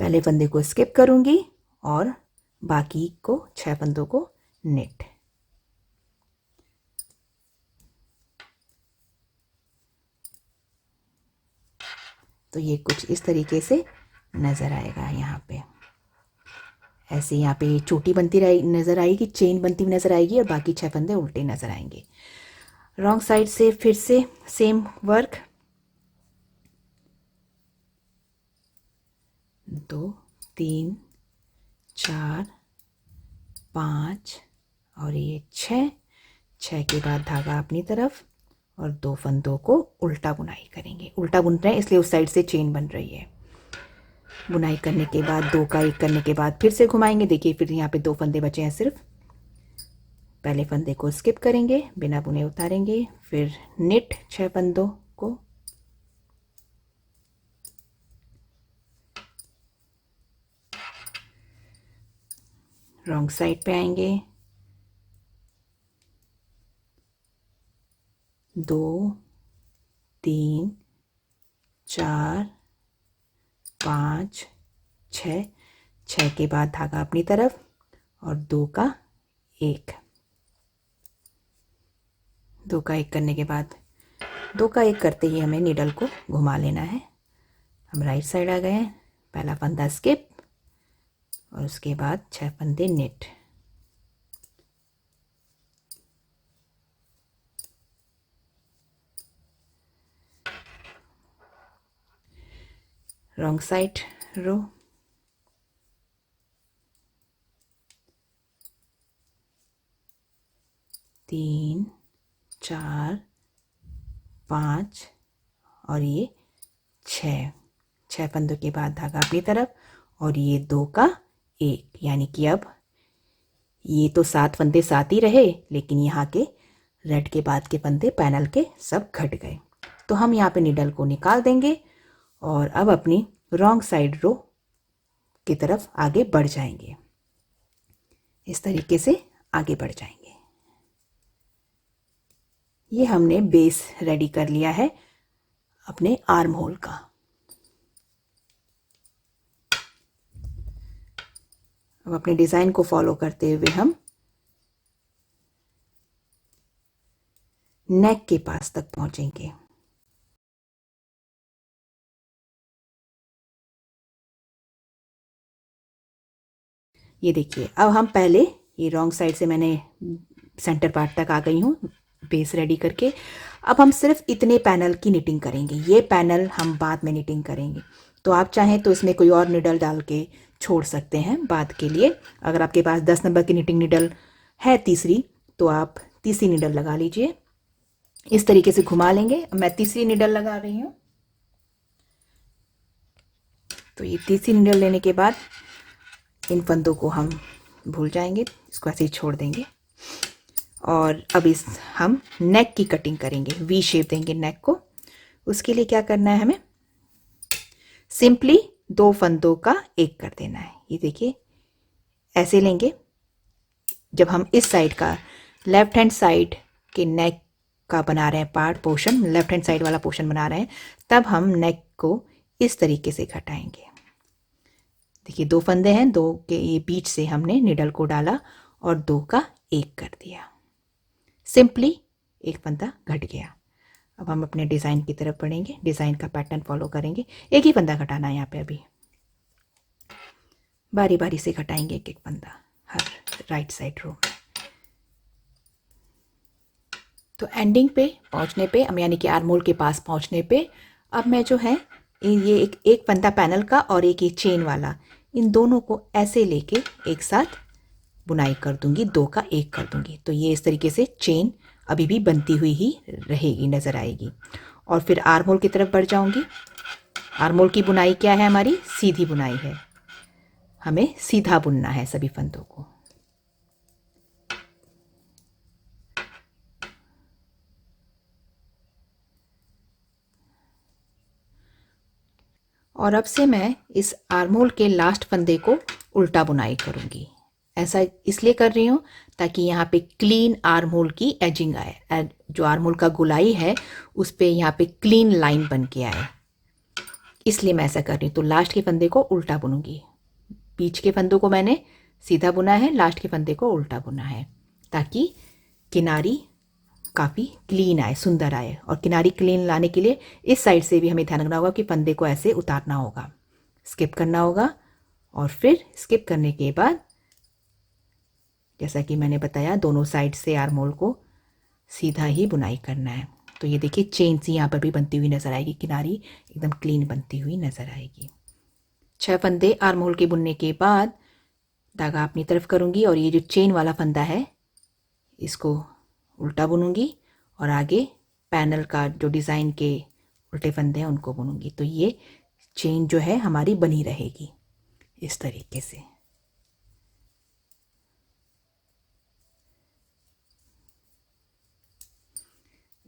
पहले फंदे को स्किप करूंगी और बाकी को 6 फंदों को निट। तो ये कुछ इस तरीके से नज़र आएगा यहाँ पे। ऐसे यहाँ पे चोटी बनती रही नज़र आएगी, चेन बनती हुई नज़र आएगी और बाकी 6 फंदे उल्टे नज़र आएंगे। रॉन्ग साइड से फिर से सेम वर्क। 2, 3, 4, 5 और ये 6। 6 के बाद धागा अपनी तरफ और 2 फंदों को उल्टा बुनाई करेंगे। उल्टा बुन रहे हैं इसलिए उस साइड से चेन बन रही है। बुनाई करने के बाद 2 का 1 करने के बाद फिर से घुमाएंगे। देखिए फिर यहाँ पे 2 फंदे बचे हैं सिर्फ। पहले फंदे को स्किप करेंगे, बिना बुने उतारेंगे, फिर निट 6 फंदों को। रॉन्ग साइड पे आएंगे। 2, 3, 4, 5, 6। 6 के बाद धागा अपनी तरफ और 2 का 1। 2 का 1 करने के बाद 2 का 1 करते ही हमें नीडल को घुमा लेना है। हम राइट साइड आ गए हैं। पहला फंदा स्किप और उसके बाद 6 फंदे निट। रॉन्ग साइड रो। 3, 4, 5 और ये 6। 6 फंदों के बाद धागा अपनी तरफ और ये 2 का 1। यानी कि अब ये तो 7 फंदे साथ ही रहे, लेकिन यहाँ के रेड के बाद के फंदे पैनल के सब घट गए। तो हम यहाँ पे नीडल को निकाल देंगे और अब अपनी रॉन्ग साइड रो की तरफ आगे बढ़ जाएंगे। इस तरीके से आगे बढ़ जाएंगे। ये हमने बेस रेडी कर लिया है अपने आर्म होल का। अब अपने डिज़ाइन को फॉलो करते हुए हम नेक के पास तक पहुंचेंगे। ये देखिए, अब हम पहले ये रॉन्ग साइड से मैंने सेंटर पार्ट तक आ गई हूँ बेस रेडी करके। अब हम सिर्फ इतने पैनल की निटिंग करेंगे। ये पैनल हम बाद में निटिंग करेंगे। तो आप चाहें तो इसमें कोई और निडल डाल के छोड़ सकते हैं बाद के लिए। अगर आपके पास 10 नंबर की निटिंग निडल है तीसरी, तो आप तीसरी निडल लगा लीजिए। इस तरीके से घुमा लेंगे। मैं तीसरी निडल लगा रही हूँ। तो ये तीसरी निडल लेने के बाद इन फंदों को हम भूल जाएंगे, इसको ऐसे ही छोड़ देंगे। और अब हम नेक की कटिंग करेंगे, वी शेप देंगे नेक को। उसके लिए क्या करना है, हमें सिंपली 2 फंदों का 1 कर देना है। ये देखिए ऐसे लेंगे। जब हम इस साइड का लेफ्ट हैंड साइड के नेक का बना रहे हैं part portion, left hand side वाला पोर्शन बना रहे हैं, तब हम नेक को इस तरीके से घटाएंगे। देखिए 2 फंदे हैं, 2 के ये बीच से हमने निडल को डाला और 2 का 1 कर दिया। सिंपली एक फंदा घट गया। अब हम अपने डिज़ाइन की तरफ बढ़ेंगे, डिज़ाइन का पैटर्न फॉलो करेंगे। एक ही फंदा घटाना है यहाँ पे, अभी बारी बारी से घटाएंगे एक एक फंदा हर राइट साइड रो में। तो एंडिंग पे पहुँचने पे, यानी कि आर्म होल के पास पहुँचने पे, अब मैं जो है ये एक फंदा पैनल का और एक ये चेन वाला, इन दोनों को ऐसे लेके एक साथ बुनाई कर दूंगी, 2 का 1 कर दूंगी। तो ये इस तरीके से चेन अभी भी बनती हुई ही रहेगी, नज़र आएगी। और फिर आर्म होल की तरफ बढ़ जाऊंगी। आर्म होल की बुनाई क्या है हमारी? सीधी बुनाई है, हमें सीधा बुनना है सभी फंदों को। और अब से मैं इस आर्म होल के लास्ट फंदे को उल्टा बुनाई करूंगी। ऐसा इसलिए कर रही हूँ ताकि यहाँ पे क्लीन आर्म होल की एजिंग आए, जो आर्म होल का गोलाई है उस पे यहाँ पे क्लीन लाइन बन के आए, इसलिए मैं ऐसा कर रही हूँ। तो लास्ट के फंदे को उल्टा बुनूंगी। बीच के फंदों को मैंने सीधा बुना है, लास्ट के फंदे को उल्टा बुना है, ताकि किनारी काफ़ी क्लीन आए, सुंदर आए। और किनारी क्लीन लाने के लिए इस साइड से भी हमें ध्यान रखना होगा कि फंदे को ऐसे उतारना होगा, स्किप करना होगा। और फिर स्किप करने के बाद, जैसा कि मैंने बताया, दोनों साइड से आर्म होल को सीधा ही बुनाई करना है। तो ये देखिए चेन सी यहाँ पर भी बनती हुई नज़र आएगी, किनारी एकदम क्लीन बनती हुई नज़र आएगी। 6 फंदे आर्म होल के बुनने के बाद धागा अपनी तरफ करूँगी और ये जो चेन वाला फंदा है इसको उल्टा बुनूंगी और आगे पैनल का जो डिज़ाइन के उल्टे फंदे हैं उनको बुनूंगी। तो ये चेन जो है हमारी बनी रहेगी इस तरीके से।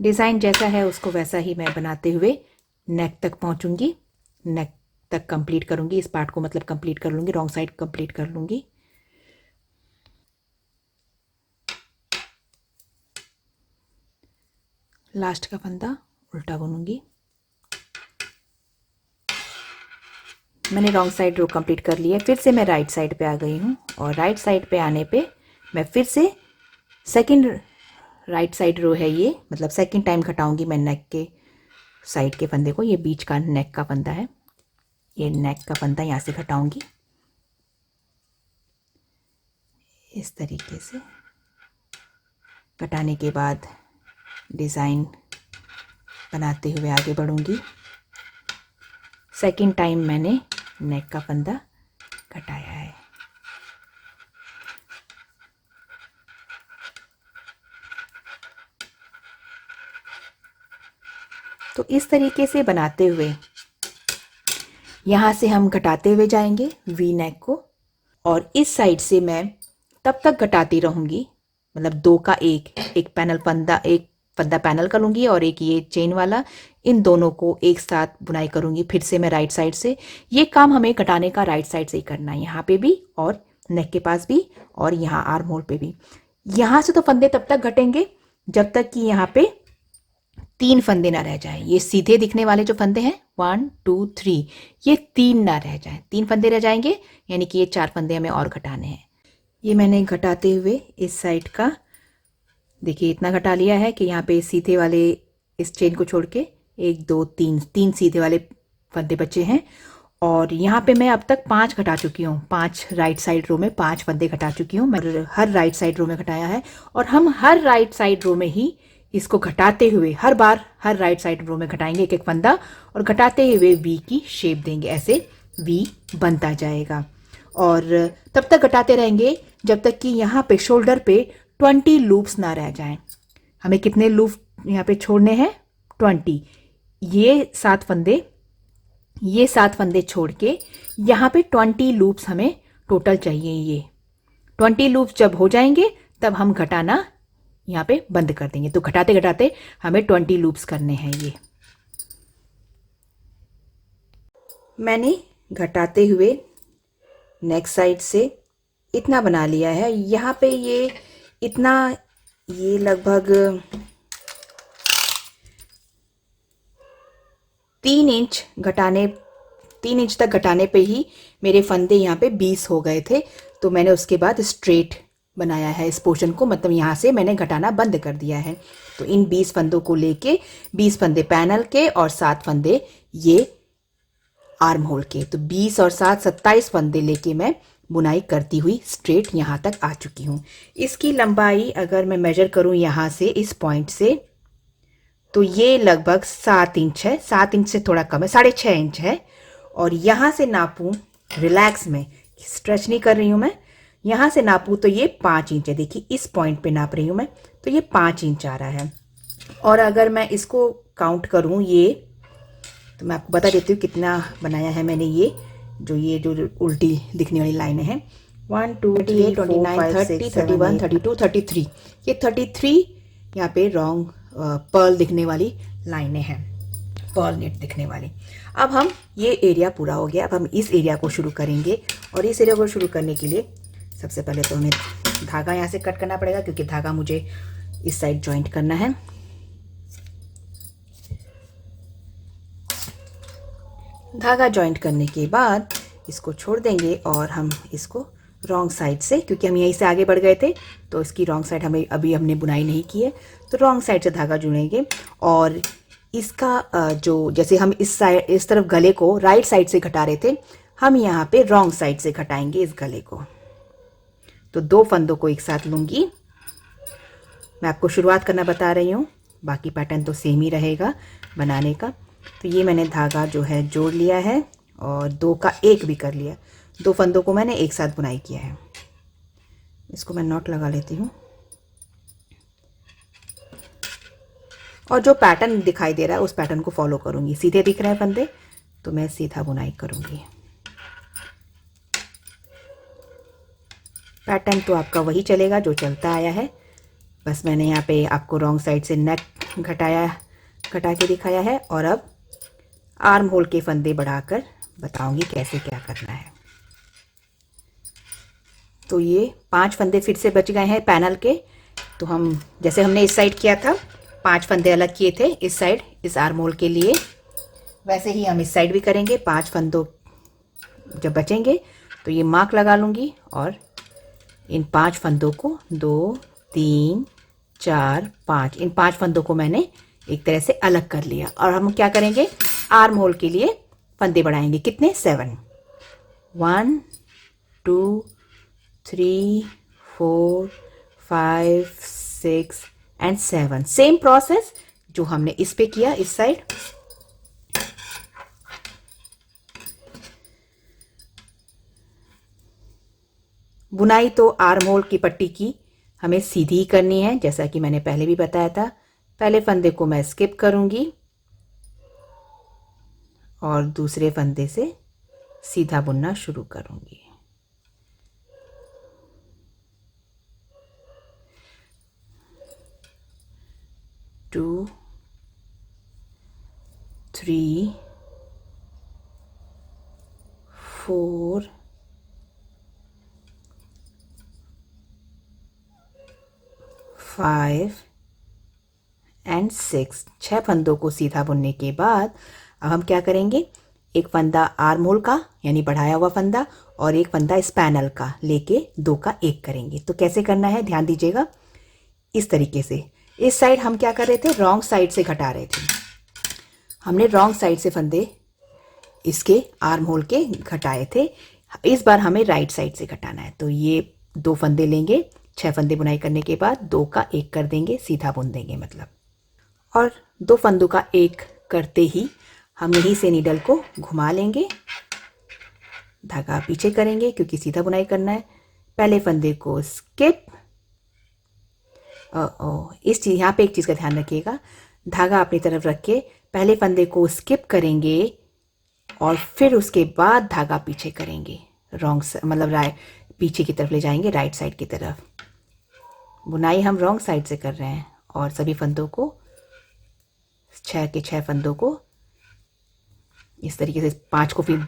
डिज़ाइन जैसा है उसको वैसा ही मैं बनाते हुए नेक तक पहुंचूंगी, नेक तक कंप्लीट करूंगी। इस पार्ट को मतलब कंप्लीट कर लूँगी, रॉन्ग साइड कंप्लीट कर लूँगी। लास्ट का फंदा उल्टा बुनूंगी। मैंने रॉन्ग साइड रो कंप्लीट कर लिया। फिर से मैं राइट साइड पे आ गई हूँ और राइट साइड पे आने पे मैं फिर से सेकंड राइट साइड रो है ये, मतलब सेकंड टाइम घटाऊंगी मैं नेक के साइड के फंदे को। ये बीच का नेक का फंदा है, ये नेक का फंदा यहाँ से घटाऊंगी इस तरीके से। घटाने के बाद डिज़ाइन बनाते हुए आगे बढ़ूंगी। सेकंड टाइम मैंने नेक का फंदा घटाया है। तो इस तरीके से बनाते हुए यहाँ से हम घटाते हुए जाएंगे वी नेक को, और इस साइड से मैं तब तक घटाती रहूँगी, मतलब 2 का 1, एक पैनल फंदा, एक फंदा पैनल का लूँगी और एक ये चेन वाला, इन दोनों को एक साथ बुनाई करूँगी। फिर से मैं राइट साइड से, ये काम हमें घटाने का राइट साइड से ही करना है, यहाँ पे भी और नेक के पास भी और यहाँ आर्म होल पे भी। यहाँ से तो फंदे तब तक घटेंगे जब तक कि यहाँ पे 3 फंदे ना रह जाएं। ये सीधे दिखने वाले जो फंदे हैं 1 2 3, ये 3 ना रह जाएं। 3 फंदे रह जाएंगे, यानी कि ये 4 फंदे हमें और घटाने हैं। ये मैंने घटाते हुए इस साइड का देखिए इतना घटा लिया है कि यहाँ पे सीधे वाले इस चेन को छोड़ के 1 2 3 सीधे वाले फंदे बचे हैं। और यहाँ पे मैं अब तक 5 घटा चुकी हूँ, 5 राइट साइड रो में 5 फंदे घटा चुकी हूँ। मैं हर राइट साइड रो में घटाया है और हम हर राइट साइड रो में ही इसको घटाते हुए हर बार हर राइट साइड रो में घटाएंगे एक एक फंदा और घटाते हुए वी की शेप देंगे, ऐसे वी बनता जाएगा। और तब तक घटाते रहेंगे जब तक कि यहाँ पे शोल्डर पे 20 लूप्स ना रह जाएं। हमें कितने लूप यहाँ पे छोड़ने हैं? 20। ये 7 फंदे छोड़ के यहाँ पे 20 लूप्स हमें टोटल चाहिए। ये 20 लूप्स जब हो जाएंगे तब हम घटाना यहाँ पे बंद कर देंगे। तो घटाते घटाते हमें 20 लूप्स करने हैं। ये मैंने घटाते हुए नेक्स्ट साइड से इतना बना लिया है। यहाँ पे ये इतना, ये लगभग 3 इंच तक घटाने पे ही मेरे फंदे यहाँ पे 20 हो गए थे, तो मैंने उसके बाद स्ट्रेट बनाया है इस पोर्शन को, मतलब यहाँ से मैंने घटाना बंद कर दिया है। तो इन 20 फंदों को लेके 20 फंदे पैनल के और 7 फंदे ये आर्म होल के, तो 20 और 7 27 फंदे लेके मैं बुनाई करती हुई स्ट्रेट यहाँ तक आ चुकी हूँ। इसकी लंबाई अगर मैं मेजर करूँ यहाँ से इस पॉइंट से, तो ये लगभग 7 इंच है, 7 इंच से थोड़ा कम है, 6.5 इंच है। और यहाँ से नापूँ रिलैक्स में, स्ट्रेच नहीं कर रही हूँ मैं, यहाँ से नापूँ तो ये 5 इंच है। देखिए इस पॉइंट पे नाप रही हूँ मैं, तो ये 5 इंच आ रहा है। और अगर मैं इसको काउंट करूँ ये, तो मैं आपको बता देती हूँ कितना बनाया है मैंने। ये जो उल्टी दिखने वाली लाइनें हैं, 1 2 3 4 5 6 30 31 32 33, ये 33 यहाँ पे रॉन्ग पर्ल दिखने वाली लाइनें हैं, पर्ल नेट दिखने वाली। अब हम ये एरिया पूरा हो गया, अब हम इस एरिया को शुरू करेंगे। और इस एरिया को शुरू करने के लिए सबसे पहले तो हमें धागा यहाँ से कट करना पड़ेगा, क्योंकि धागा मुझे इस साइड जॉइंट करना है। धागा जॉइंट करने के बाद इसको छोड़ देंगे और हम इसको रॉन्ग साइड से, क्योंकि हम यहीं से आगे बढ़ गए थे तो इसकी रॉन्ग साइड हमें अभी हमने बुनाई नहीं की है, तो रॉन्ग साइड से धागा जुड़ेंगे। और इसका जो जैसे हम इस तरफ गले को राइट साइड से घटा रहे थे, हम यहाँ पे रॉन्ग साइड से घटाएंगे इस गले को। तो 2 फंदों को एक साथ लूँगी। मैं आपको शुरुआत करना बता रही हूँ, बाकी पैटर्न तो सेम ही रहेगा बनाने का। तो ये मैंने धागा जो है जोड़ लिया है और 2 का 1 भी कर लिया, 2 फंदों को मैंने एक साथ बुनाई किया है। इसको मैं नॉट लगा लेती हूँ। और जो पैटर्न दिखाई दे रहा है उस पैटर्न को फॉलो करूँगी। सीधे दिख रहे हैं फंदे तो मैं सीधा बुनाई करूँगी। पैटर्न तो आपका वही चलेगा जो चलता आया है, बस मैंने यहाँ पे आपको रॉन्ग साइड से नेक घटा के दिखाया है। और अब आर्म होल के फंदे बढ़ाकर बताऊंगी कैसे क्या करना है। तो ये 5 फंदे फिर से बच गए हैं पैनल के। तो हम जैसे हमने इस साइड किया था, 5 फंदे अलग किए थे इस साइड इस आर्म होल के लिए, वैसे ही हम इस साइड भी करेंगे। 5 फंदों जब बचेंगे तो ये मार्क लगा लूँगी और इन 5 फंदों को 2 3 4 5, इन 5 फंदों को मैंने एक तरह से अलग कर लिया। और हम क्या करेंगे, आर्म होल के लिए फंदे बढ़ाएंगे। कितने? 7, 1 2 3 4 5 6 एंड 7। सेम प्रोसेस जो हमने इस पे किया इस साइड। बुनाई तो आर्म होल की पट्टी की हमें सीधी ही करनी है, जैसा कि मैंने पहले भी बताया था। पहले फंदे को मैं स्किप करूंगी और दूसरे फंदे से सीधा बुनना शुरू करूंगी। टू 3 4 5 एंड 6, 6 फंदों को सीधा बुनने के बाद अब हम क्या करेंगे, एक फंदा आर्म होल का यानी बढ़ाया हुआ फंदा और एक फंदा स्पैनल का लेके 2 का 1 करेंगे। तो कैसे करना है ध्यान दीजिएगा। इस तरीके से इस साइड हम क्या कर रहे थे, रॉन्ग साइड से घटा रहे थे। हमने रॉन्ग साइड से फंदे इसके आर्म होल के घटाए थे, इस बार हमें राइट साइड से घटाना है। तो ये 2 फंदे लेंगे, 6 फंदे बुनाई करने के बाद 2 का 1 कर देंगे, सीधा बुन देंगे मतलब। और 2 फंदों का 1 करते ही हम यहीं से नीडल को घुमा लेंगे, धागा पीछे करेंगे क्योंकि सीधा बुनाई करना है। पहले फंदे को स्किप, इस चीज़ यहाँ पे एक चीज़ का ध्यान रखिएगा, धागा अपनी तरफ रख के पहले फंदे को स्किप करेंगे और फिर उसके बाद धागा पीछे करेंगे, रॉन्ग मतलब पीछे की तरफ ले जाएंगे, राइट साइड की तरफ। बुनाई हम रॉन्ग साइड से कर रहे हैं और सभी फंदों को 6 के 6 फंदों को इस तरीके से 5 को फिर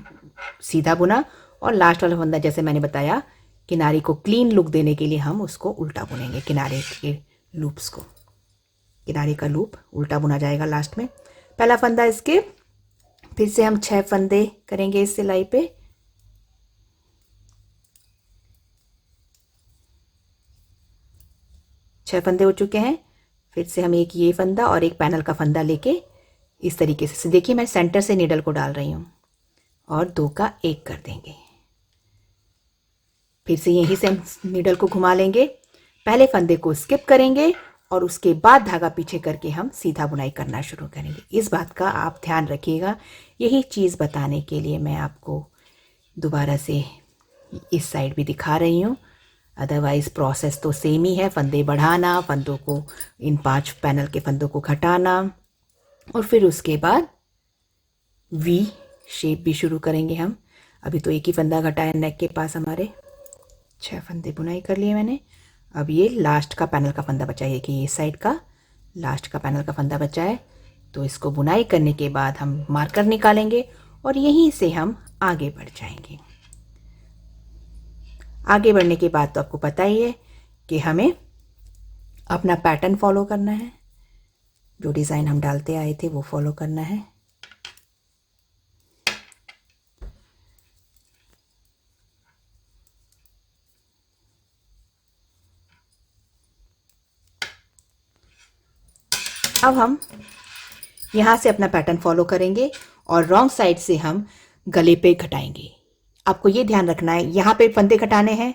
सीधा बुना और लास्ट वाला फंदा जैसे मैंने बताया किनारे को क्लीन लुक देने के लिए हम उसको उल्टा बुनेंगे। किनारे के लूप्स को, किनारे का लूप उल्टा बुना जाएगा लास्ट में। पहला फंदा इसके, फिर से हम 6 फंदे करेंगे इस सिलाई पे 6 फंदे हो चुके हैं। फिर से हम एक ये फंदा और एक पैनल का फंदा लेके इस तरीके से देखिए मैं सेंटर से नीडल को डाल रही हूँ और 2 का 1 कर देंगे। फिर से यहीं से हम नीडल को घुमा लेंगे, पहले फंदे को स्किप करेंगे और उसके बाद धागा पीछे करके हम सीधा बुनाई करना शुरू करेंगे। इस बात का आप ध्यान रखिएगा। यही चीज़ बताने के लिए मैं आपको दोबारा से इस साइड भी दिखा रही हूँ। अदरवाइज़ प्रोसेस तो सेम ही है, फंदे बढ़ाना, फंदों को इन 5 पैनल के फंदों को घटाना और फिर उसके बाद वी शेप भी शुरू करेंगे हम। अभी तो एक ही फंदा घटा है नेक के पास हमारे। 6 फंदे बुनाई कर लिए मैंने। अब ये लास्ट का पैनल का फंदा बचा है कि ये साइड का लास्ट का पैनल का फंदा बचा है, तो इसको बुनाई करने के बाद हम मार्कर निकालेंगे और यहीं से हम आगे बढ़ जाएंगे। आगे बढ़ने के बाद तो आपको पता ही है कि हमें अपना पैटर्न फॉलो करना है, जो डिज़ाइन हम डालते आए थे वो फॉलो करना है। अब हम यहाँ से अपना पैटर्न फॉलो करेंगे और रॉन्ग साइड से हम गले पे घटाएंगे। आपको ये ध्यान रखना है, यहाँ पे फंदे घटाने हैं,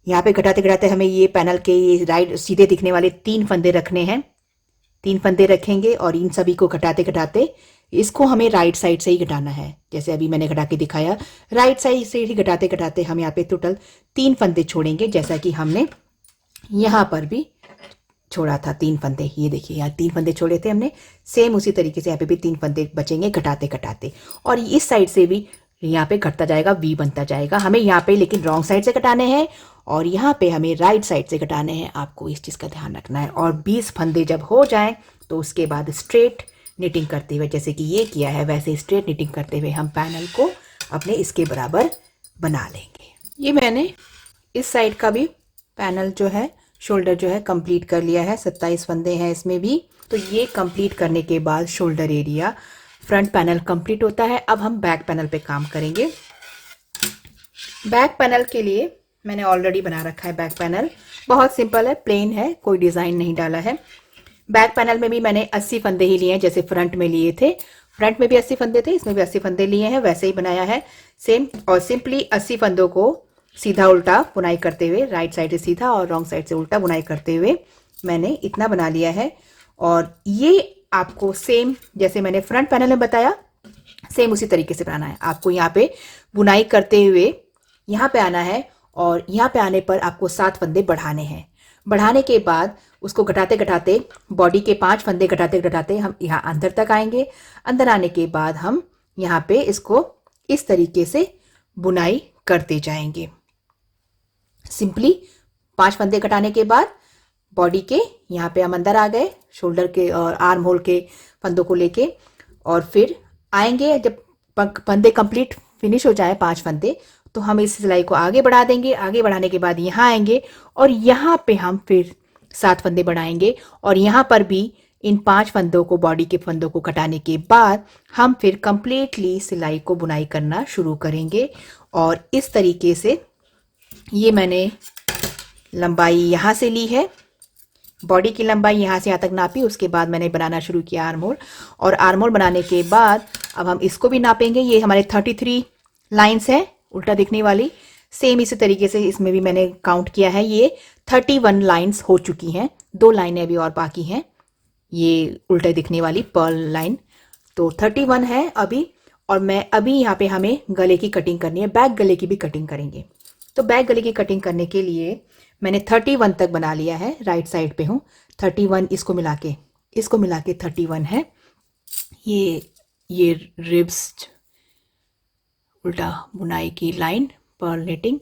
यहाँ पे घटाते घटाते हमें ये पैनल के ये राइट सीधे दिखने वाले 3 फंदे रखने हैं। 3 फंदे रखेंगे और इन सभी को घटाते घटाते इसको हमें राइट साइड से ही घटाना है। जैसे अभी मैंने घटा के दिखाया, राइट साइड से ही घटाते घटाते हम यहाँ पे टोटल 3 फंदे छोड़ेंगे, जैसा कि हमने यहाँ पर भी छोड़ा था 3 फंदे। ये देखिए यहाँ 3 फंदे छोड़े थे हमने, सेम उसी तरीके से यहाँ पे भी 3 फंदे बचेंगे घटाते घटाते। और इस साइड से भी यहाँ पे घटता जाएगा, वी बनता जाएगा। हमें यहाँ पे लेकिन रॉन्ग साइड से घटाने हैं और यहाँ पे हमें राइट साइड से घटाने हैं। आपको इस चीज़ का ध्यान रखना है। और 20 फंदे जब हो जाएं तो उसके बाद स्ट्रेट निटिंग करते हुए, जैसे कि ये किया है वैसे स्ट्रेट निटिंग करते हुए हम पैनल को अपने इसके बराबर बना लेंगे। ये मैंने इस साइड का भी पैनल जो है, शोल्डर जो है कंप्लीट कर लिया है। 27 फंदे हैं इसमें भी। तो ये कंप्लीट करने के बाद shoulder area, front panel complete होता है। अब हम बैक पैनल पे काम करेंगे। बैक पैनल के लिए मैंने ऑलरेडी बना रखा है। बैक पैनल बहुत सिंपल है, प्लेन है, कोई डिज़ाइन नहीं डाला है। बैक पैनल में भी मैंने 80 फंदे ही लिए हैं, जैसे फ्रंट में लिए थे। फ्रंट में भी 80 फंदे थे, इसमें भी 80 फंदे लिए हैं, वैसे ही बनाया है सेम। और सिंपली 80 फंदों को सीधा उल्टा बुनाई करते हुए, राइट साइड से सीधा और रॉन्ग साइड से उल्टा बुनाई करते हुए मैंने इतना बना लिया है। और ये आपको सेम जैसे मैंने फ्रंट पैनल में बताया, सेम उसी तरीके से बनाना है। आपको यहाँ पे बुनाई करते हुए यहाँ पे आना है और यहाँ पे आने पर आपको 7 फंदे बढ़ाने हैं। बढ़ाने के बाद उसको घटाते घटाते, बॉडी के 5 फंदे घटाते घटाते हम यहाँ अंदर तक आएंगे। अंदर आने के बाद हम यहाँ पे इसको इस तरीके से बुनाई करते जाएंगे। सिंपली 5 फंदे घटाने के बाद बॉडी के यहाँ पे हम अंदर आ गए, शोल्डर के और आर्म होल के फंदों को लेके। और फिर आएंगे जब फंदे कंप्लीट फिनिश हो जाए 5 फंदे, तो हम इस सिलाई को आगे बढ़ा देंगे। आगे बढ़ाने के बाद यहाँ आएंगे और यहाँ पे हम फिर 7 फंदे बढ़ाएंगे और यहाँ पर भी इन 5 फंदों को, बॉडी के फंदों को घटाने के बाद हम फिर कंप्लीटली सिलाई को बुनाई करना शुरू करेंगे। और इस तरीके से ये मैंने लंबाई यहाँ से ली है, बॉडी की लंबाई यहाँ से यहाँ तक नापी। उसके बाद मैंने बनाना शुरू किया आर्म होल। और आर्म होल बनाने के बाद अब हम इसको भी नापेंगे। ये हमारे 33 लाइन्स हैं उल्टा दिखने वाली। सेम इसी तरीके से इसमें भी मैंने काउंट किया है, ये 31 लाइन्स हो चुकी हैं। 2 लाइनें अभी और बाकी हैं, ये उल्टे दिखने वाली पर्ल लाइन। तो 31 है अभी। और मैं अभी यहाँ पे हमें गले की कटिंग करनी है, बैक गले की भी कटिंग करेंगे। तो बैक गले की कटिंग करने के लिए मैंने 31 तक बना लिया है, राइट साइड पे हूँ। 31 इसको मिला के 31 है। ये रिब्स उल्टा बुनाई की लाइन, पर्ल नेटिंग।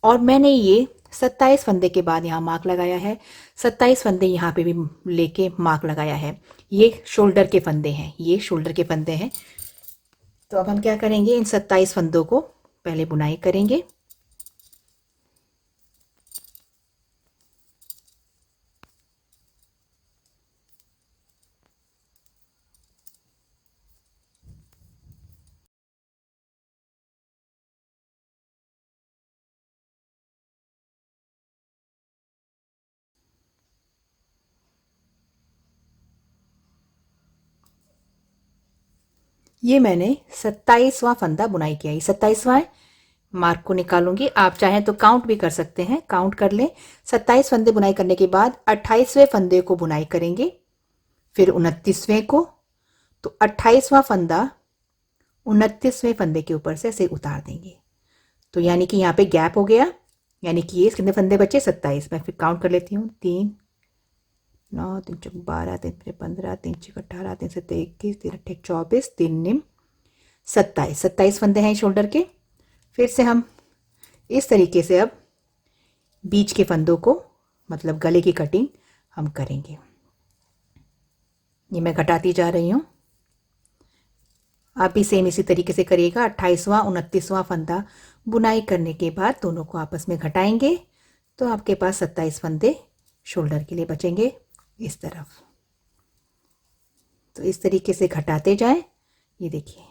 और मैंने ये 27 फंदे के बाद यहाँ मार्क लगाया है। 27 फंदे यहाँ पे भी लेके मार्क लगाया है। ये शोल्डर के फंदे हैं, ये शोल्डर के फंदे हैं। तो अब हम क्या करेंगे, इन 27 फंदों को पहले बुनाई करेंगे। ये मैंने 27वां फंदा बुनाई किया। ये 27वां है, मार्क को निकालूंगी। आप चाहें तो काउंट भी कर सकते हैं, काउंट कर लें। 27 फंदे बुनाई करने के बाद 28वें फंदे को बुनाई करेंगे, फिर 29वें को। तो 28वां फंदा 29वें फंदे के ऊपर से ऐसे उतार देंगे। तो यानी कि यहाँ पे गैप हो गया, यानी कि ये कितने फंदे बचे? 27। मैं फिर काउंट कर लेती हूँ। 3 9 3 चौक 12 3 15 3 6 18 3 7 21 3 8 24 3 निम 27। 27 फंदे हैं शोल्डर के। फिर से हम इस तरीके से अब बीच के फंदों को, मतलब गले की कटिंग हम करेंगे। ये मैं घटाती जा रही हूँ, आप भी सेम इसी तरीके से करिएगा। 28वां 29वां फंदा बुनाई करने के बाद दोनों को आपस में घटाएंगे, तो आपके पास 27 फंदे शोल्डर के लिए बचेंगे इस तरफ। तो इस तरीके से घटाते जाएं। ये देखिए,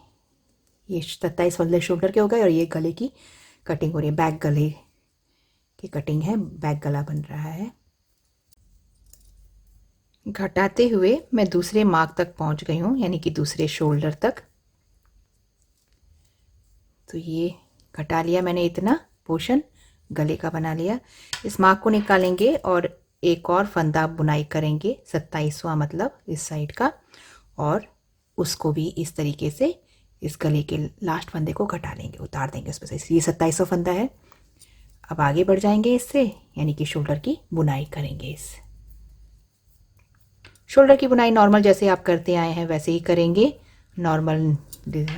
ये 27 फंदे शोल्डर के हो गए और ये गले की कटिंग हो रही है, बैक गले की कटिंग है, बैक गला बन रहा है। घटाते हुए मैं दूसरे मार्क तक पहुंच गई हूँ, यानी कि दूसरे शोल्डर तक। तो ये घटा लिया मैंने, इतना पोर्शन गले का बना लिया। इस मार्क को निकालेंगे और एक और फंदा बुनाई करेंगे, 27वां मतलब इस साइड का, और उसको भी इस तरीके से इस गले के लास्ट फंदे को घटा लेंगे, उतार देंगे उसमें से। ये 27वां फंदा है। अब आगे बढ़ जाएंगे इससे, यानी कि शोल्डर की बुनाई करेंगे। इस शोल्डर की बुनाई नॉर्मल जैसे आप करते आए हैं वैसे ही करेंगे, नॉर्मल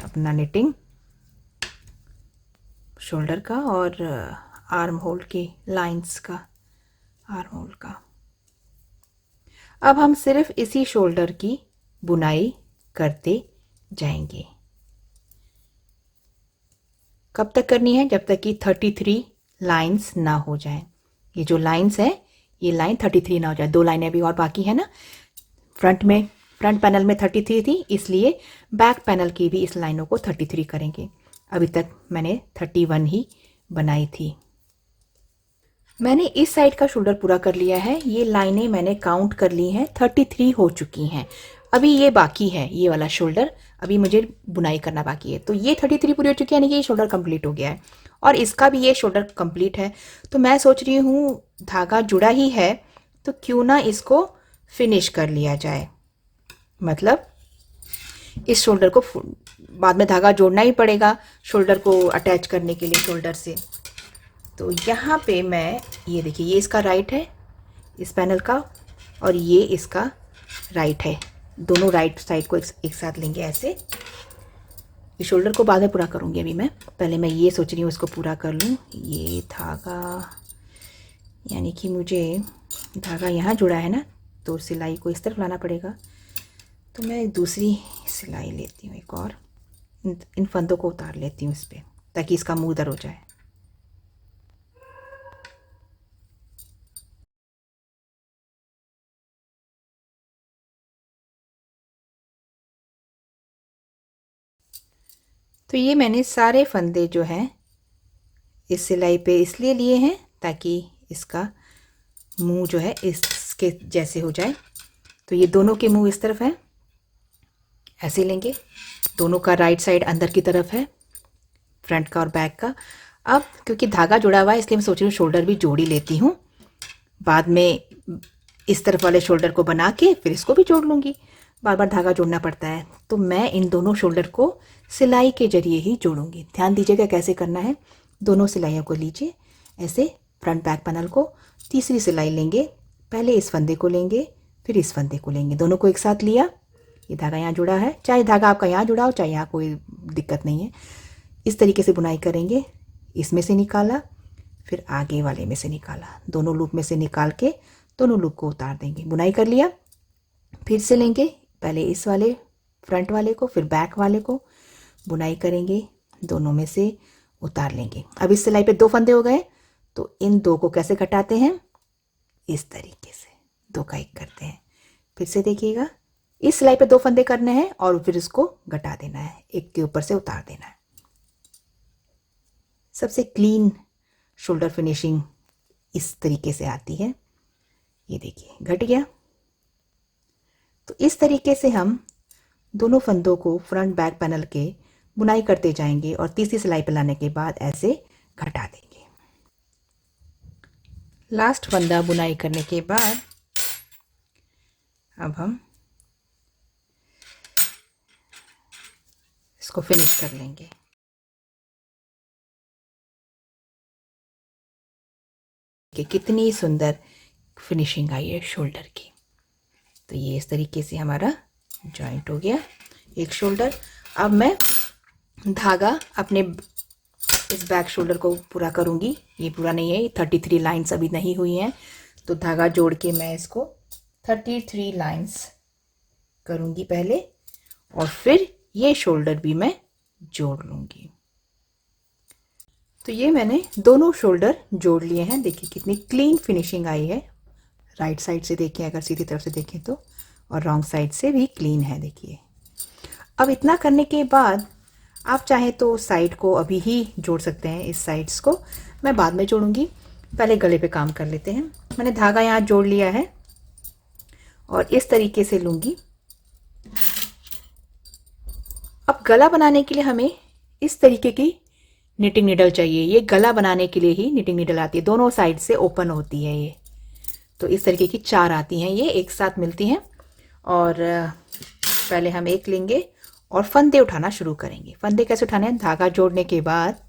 अपना निटिंग शोल्डर का और आर्म होल की लाइंस का, आर्म होल का। अब हम सिर्फ इसी शोल्डर की बुनाई करते जाएंगे। कब तक करनी है? जब तक कि 33 लाइंस ना हो जाए। ये जो लाइंस है, ये लाइन 33 ना हो जाए। 2 लाइनें अभी और बाकी है ना। फ्रंट पैनल में 33 थी, इसलिए बैक पैनल की भी इस लाइनों को 33 करेंगे। अभी तक मैंने 31 ही बनाई थी। मैंने इस साइड का शोल्डर पूरा कर लिया है। ये लाइनें मैंने काउंट कर ली हैं, 33 हो चुकी हैं। अभी ये बाकी है, ये वाला शोल्डर अभी मुझे बुनाई करना बाकी है। तो ये 33 पूरी हो चुकी है, यानी कि ये शोल्डर कंप्लीट हो गया है और इसका भी ये शोल्डर कंप्लीट है। तो मैं सोच रही हूँ धागा जुड़ा ही है, तो क्यों ना इसको फिनिश कर लिया जाए। मतलब इस शोल्डर को बाद में धागा जोड़ना ही पड़ेगा शोल्डर को अटैच करने के लिए शोल्डर से। तो यहाँ पे मैं, ये देखिए, ये इसका राइट है इस पैनल का, और ये इसका राइट है। दोनों राइट साइड को एक साथ लेंगे ऐसे। ये शोल्डर को बाद में पूरा करूँगी अभी मैं, पहले मैं ये सोच रही हूँ इसको पूरा कर लूँ। ये धागा, यानी कि मुझे धागा यहाँ जुड़ा है ना, तो सिलाई को इस तरफ लाना पड़ेगा। तो मैं दूसरी सिलाई लेती हूँ एक और, इन फंदों को उतार लेती हूँ इस पर, ताकि इसका मुँह उधर हो जाए। तो ये मैंने सारे फंदे जो हैं इस सिलाई पे इसलिए लिए हैं ताकि इसका मुंह जो है इसके जैसे हो जाए। तो ये दोनों के मुंह इस तरफ है, ऐसे लेंगे। दोनों का राइट साइड अंदर की तरफ है, फ्रंट का और बैक का। अब क्योंकि धागा जुड़ा हुआ है इसलिए मैं सोच रही हूँ शोल्डर भी जोड़ ही लेती हूँ। बाद में इस तरफ वाले शोल्डर को बना के फिर इसको भी जोड़ लूँगी, बार बार धागा जोड़ना पड़ता है। तो मैं इन दोनों शोल्डर को सिलाई के जरिए ही जोड़ूंगी। ध्यान दीजिएगा कैसे करना है। दोनों सिलाइयों को लीजिए ऐसे, फ्रंट बैक पैनल को। तीसरी सिलाई लेंगे, पहले इस फंदे को लेंगे फिर इस फंदे को लेंगे, दोनों को एक साथ लिया। ये धागा यहाँ जुड़ा है, चाहे धागा आपका यहाँ जुड़ा हो चाहे यहाँ, कोई दिक्कत नहीं है। इस तरीके से बुनाई करेंगे। इसमें से निकाला, फिर आगे वाले में से निकाला, दोनों लूप में से निकाल के दोनों लूप को उतार देंगे। बुनाई कर लिया। फिर से लेंगे, पहले इस वाले फ्रंट वाले को फिर बैक वाले को, बुनाई करेंगे, दोनों में से उतार लेंगे। अब इस सिलाई पे 2 फंदे हो गए, तो इन 2 को कैसे घटाते हैं? इस तरीके से 2 का 1 करते हैं। फिर से देखिएगा, इस सिलाई पे 2 फंदे करने हैं और फिर इसको घटा देना है, एक के ऊपर से उतार देना है। सबसे क्लीन शोल्डर फिनिशिंग इस तरीके से आती है। ये देखिए घट गया। तो इस तरीके से हम दोनों फंदों को फ्रंट बैक पैनल के बुनाई करते जाएंगे और तीसरी सिलाई पे लाने के बाद ऐसे घटा देंगे। लास्ट फंदा बुनाई करने के बाद अब हम इसको फिनिश कर लेंगे। कि कितनी सुंदर फिनिशिंग आई है शोल्डर की। तो ये इस तरीके से हमारा जॉइंट हो गया एक शोल्डर। अब मैं धागा अपने इस बैक शोल्डर को पूरा करूँगी। ये पूरा नहीं है, 33 लाइन्स अभी नहीं हुई हैं, तो धागा जोड़ के मैं इसको 33 लाइन्स करूँगी पहले, और फिर ये शोल्डर भी मैं जोड़ लूँगी। तो ये मैंने दोनों शोल्डर जोड़ लिए हैं। देखिए कितनी क्लीन फिनिशिंग आई है। राइट साइड से देखें, अगर सीधी तरफ से देखें तो, और रॉन्ग साइड से भी क्लीन है। देखिए अब इतना करने के बाद आप चाहें तो साइड को अभी ही जोड़ सकते हैं, इस साइड्स को मैं बाद में जोड़ूंगी। पहले गले पे काम कर लेते हैं। मैंने धागा यहाँ जोड़ लिया है और इस तरीके से लूँगी। अब गला बनाने के लिए हमें इस तरीके की निटिंग नीडल चाहिए। ये गला बनाने के लिए ही निटिंग नीडल आती है, दोनों साइड से ओपन होती है ये। तो इस तरीके की 4 आती हैं, ये एक साथ मिलती हैं। और पहले हम एक लेंगे और फंदे उठाना शुरू करेंगे। फंदे कैसे उठाने हैं? धागा जोड़ने के बाद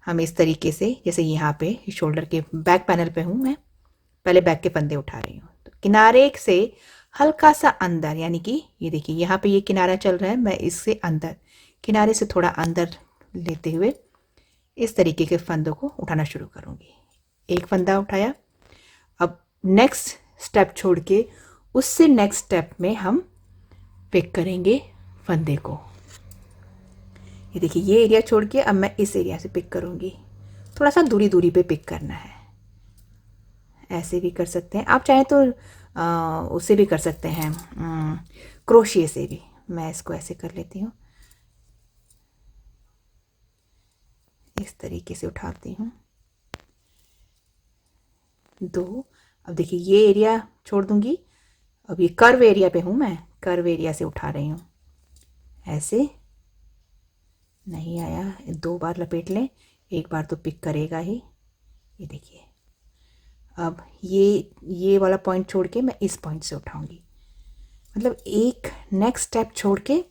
हम इस तरीके से, जैसे यहाँ पे शोल्डर के बैक पैनल पे हूँ मैं, पहले बैक के फंदे उठा रही हूँ। तो किनारे से हल्का सा अंदर, यानी कि ये देखिए यहाँ पे ये किनारा चल रहा है, मैं इससे अंदर, किनारे से थोड़ा अंदर लेते हुए इस तरीके के फंदों को उठाना शुरू करूँगी। एक फंदा उठाया। अब नेक्स्ट स्टेप छोड़ के उससे नेक्स्ट स्टेप में हम पिक करेंगे फंदे को। ये देखिए ये एरिया छोड़ के अब मैं इस एरिया से पिक करूँगी। थोड़ा सा दूरी दूरी पे पिक करना है। ऐसे भी कर सकते हैं, आप चाहें तो उससे भी कर सकते हैं, क्रोशिए से भी। मैं इसको ऐसे कर लेती हूँ, इस तरीके से उठाती हूँ 2। अब देखिए ये एरिया छोड़ दूँगी। अब ये कर्व एरिया पे हूँ मैं, कर्व एरिया से उठा रही हूँ। ऐसे नहीं आया, 2 बार लपेट लें, एक बार तो पिक करेगा ही। ये देखिए अब ये वाला पॉइंट छोड़ के मैं इस पॉइंट से उठाऊंगी। मतलब एक नेक्स्ट स्टेप छोड़ के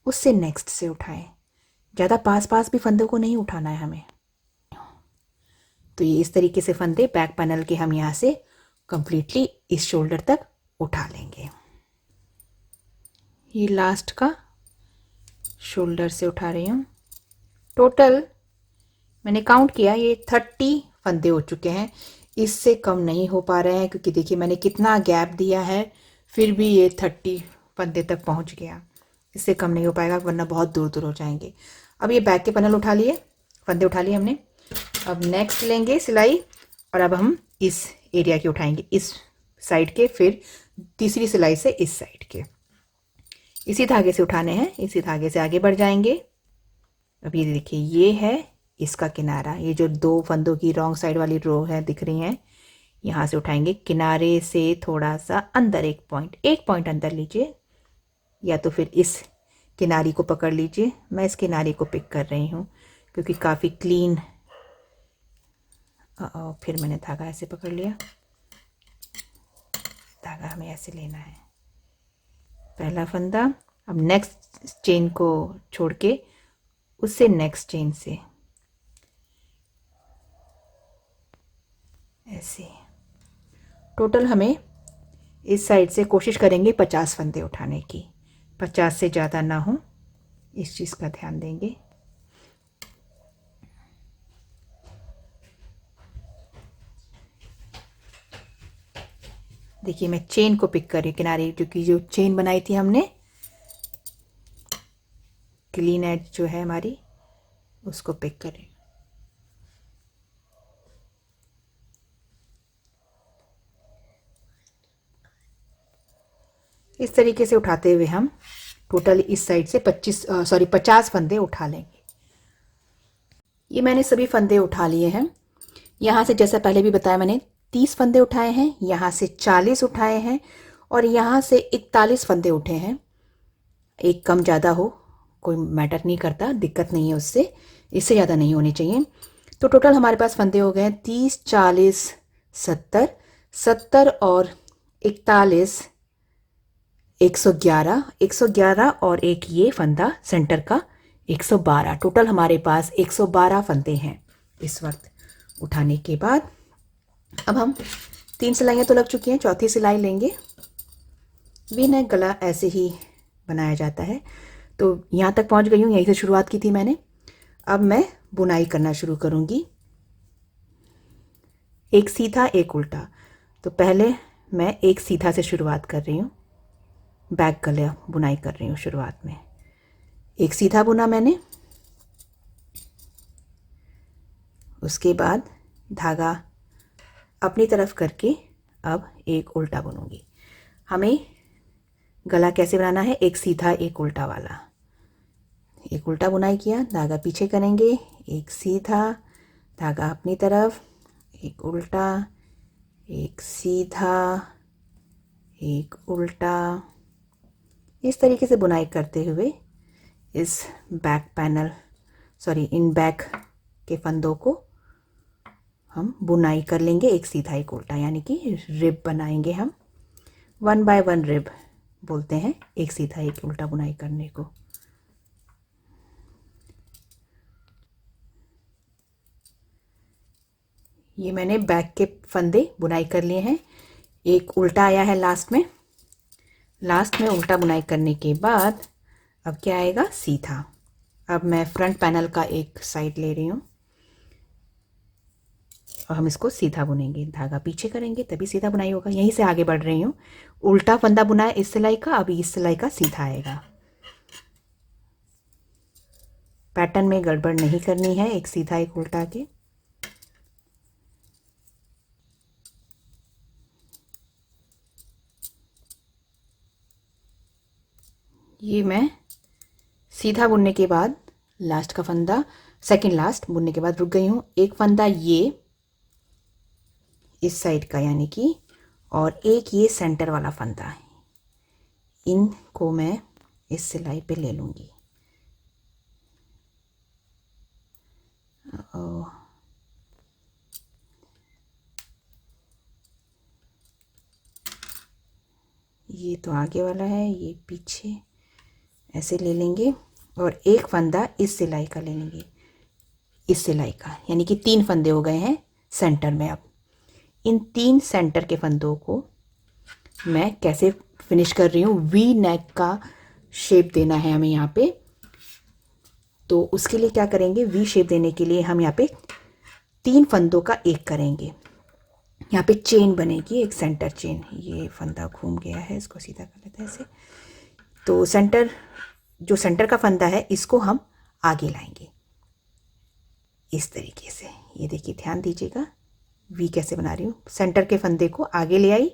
उससे नेक्स्ट से उठाएं। ज़्यादा पास पास भी फंदों को नहीं उठाना है हमें। तो ये इस तरीके से फंदे बैक पैनल के हम यहाँ से कंप्लीटली इस शोल्डर तक उठा लेंगे। ये लास्ट का शोल्डर से उठा रही हूँ। टोटल मैंने काउंट किया, ये 30 फंदे हो चुके हैं। इससे कम नहीं हो पा रहे हैं, क्योंकि देखिए मैंने कितना गैप दिया है, फिर भी ये 30 फंदे तक पहुंच गया। इससे कम नहीं हो पाएगा, वरना बहुत दूर दूर हो जाएंगे। अब ये बैक के पैनल उठा लिए, फंदे उठा लिए हमने। अब नेक्स्ट लेंगे सिलाई, और अब हम इस एरिया की उठाएंगे, इस साइड के, फिर तीसरी सिलाई से इस साइड के। इसी धागे से उठाने हैं, इसी धागे से आगे बढ़ जाएंगे। अब ये देखिए ये है इसका किनारा, ये जो 2 फंदों की रॉन्ग साइड वाली रो है दिख रही हैं, यहाँ से उठाएंगे। किनारे से थोड़ा सा अंदर एक पॉइंट अंदर लीजिए, या तो फिर इस किनारी को पकड़ लीजिए। मैं इस किनारी को पिक कर रही हूँ क्योंकि काफ़ी क्लीन। फिर मैंने धागा ऐसे पकड़ लिया। धागा हमें ऐसे लेना है, पहला फंदा। अब नेक्स्ट चेन को छोड़ के उससे नेक्स्ट चेन से ऐसे। टोटल हमें इस साइड से कोशिश करेंगे 50 फंदे उठाने की, 50 से ज़्यादा ना हो, इस चीज़ का ध्यान देंगे। देखिए मैं चेन को पिक कर रही हूँ, किनारे क्योंकि जो चेन बनाई थी हमने, क्लीन एज जो है हमारी, उसको पिक करें। इस तरीके से उठाते हुए हम टोटल इस साइड से 50 फंदे उठा लेंगे। ये मैंने सभी फंदे उठा लिए हैं। यहाँ से जैसा पहले भी बताया मैंने 30 फंदे उठाए हैं, यहाँ से 40 उठाए हैं, और यहाँ से 41 फंदे उठे हैं। एक कम ज़्यादा हो कोई मैटर नहीं करता, दिक्कत नहीं है उससे, इससे ज़्यादा नहीं होने चाहिए। तो टोटल हमारे पास फंदे हो गए 30, 40, 70, 70 और 41, 111, 111 और एक ये फंदा सेंटर का 112। टोटल हमारे पास 112 फंदे हैं इस वक्त उठाने के बाद। अब हम 3 सिलाइयाँ तो लग चुकी हैं, चौथी सिलाई लेंगे। वी नेक गला ऐसे ही बनाया जाता है। तो यहाँ तक पहुँच गई हूँ, यहीं से शुरुआत की थी मैंने। अब मैं बुनाई करना शुरू करूँगी, एक सीधा एक उल्टा। तो पहले मैं एक सीधा से शुरुआत कर रही हूँ, बैक गला बुनाई कर रही हूँ। शुरुआत में एक सीधा बुना मैंने, उसके बाद धागा अपनी तरफ करके अब एक उल्टा बुनूंगी। हमें गला कैसे बनाना है, एक सीधा एक उल्टा वाला। एक उल्टा बुनाई किया, धागा पीछे करेंगे, एक सीधा, धागा अपनी तरफ, एक उल्टा, एक सीधा, एक उल्टा। इस तरीके से बुनाई करते हुए इस बैक पैनल इन बैक के फंदों को हम बुनाई कर लेंगे, एक सीधा एक उल्टा, यानी कि रिब बनाएंगे हम। 1 बाय 1 रिब बोलते हैं एक सीधा एक उल्टा बुनाई करने को। ये मैंने बैक के फंदे बुनाई कर लिए हैं, एक उल्टा आया है लास्ट में। लास्ट में उल्टा बुनाई करने के बाद अब क्या आएगा, सीधा। अब मैं फ्रंट पैनल का एक साइड ले रही हूँ और हम इसको सीधा बुनेंगे, धागा पीछे करेंगे तभी सीधा बुनाई होगा। यहीं से आगे बढ़ रही हूँ, उल्टा फंदा बुनाया इस सिलाई का, अभी इस सिलाई का सीधा आएगा। पैटर्न में गड़बड़ नहीं करनी है, एक सीधा एक उल्टा के। ये मैं सीधा बुनने के बाद लास्ट का फंदा, सेकंड लास्ट बुनने के बाद रुक गई हूँ। एक फंदा ये इस साइड का यानी कि, और एक ये सेंटर वाला फंदा है, इनको मैं इस सिलाई पे ले लूँगी। ये तो आगे वाला है, ये पीछे, ऐसे ले लेंगे और एक फंदा इस सिलाई का ले लेंगे, इस सिलाई का, यानी कि 3 फंदे हो गए हैं सेंटर में। अब इन 3 सेंटर के फंदों को मैं कैसे फिनिश कर रही हूँ, वी नेक का शेप देना है हमें यहाँ पे। तो उसके लिए क्या करेंगे, वी शेप देने के लिए हम यहाँ पे 3 फंदों का एक करेंगे। यहाँ पे चेन बनेगी, एक सेंटर चेन। ये फंदा घूम गया है, इसको सीधा कर लेते हैं ऐसे। तो जो सेंटर का फंदा है इसको हम आगे लाएंगे इस तरीके से। ये देखिए, ध्यान दीजिएगा वी कैसे बना रही हूँ। सेंटर के फंदे को आगे ले आई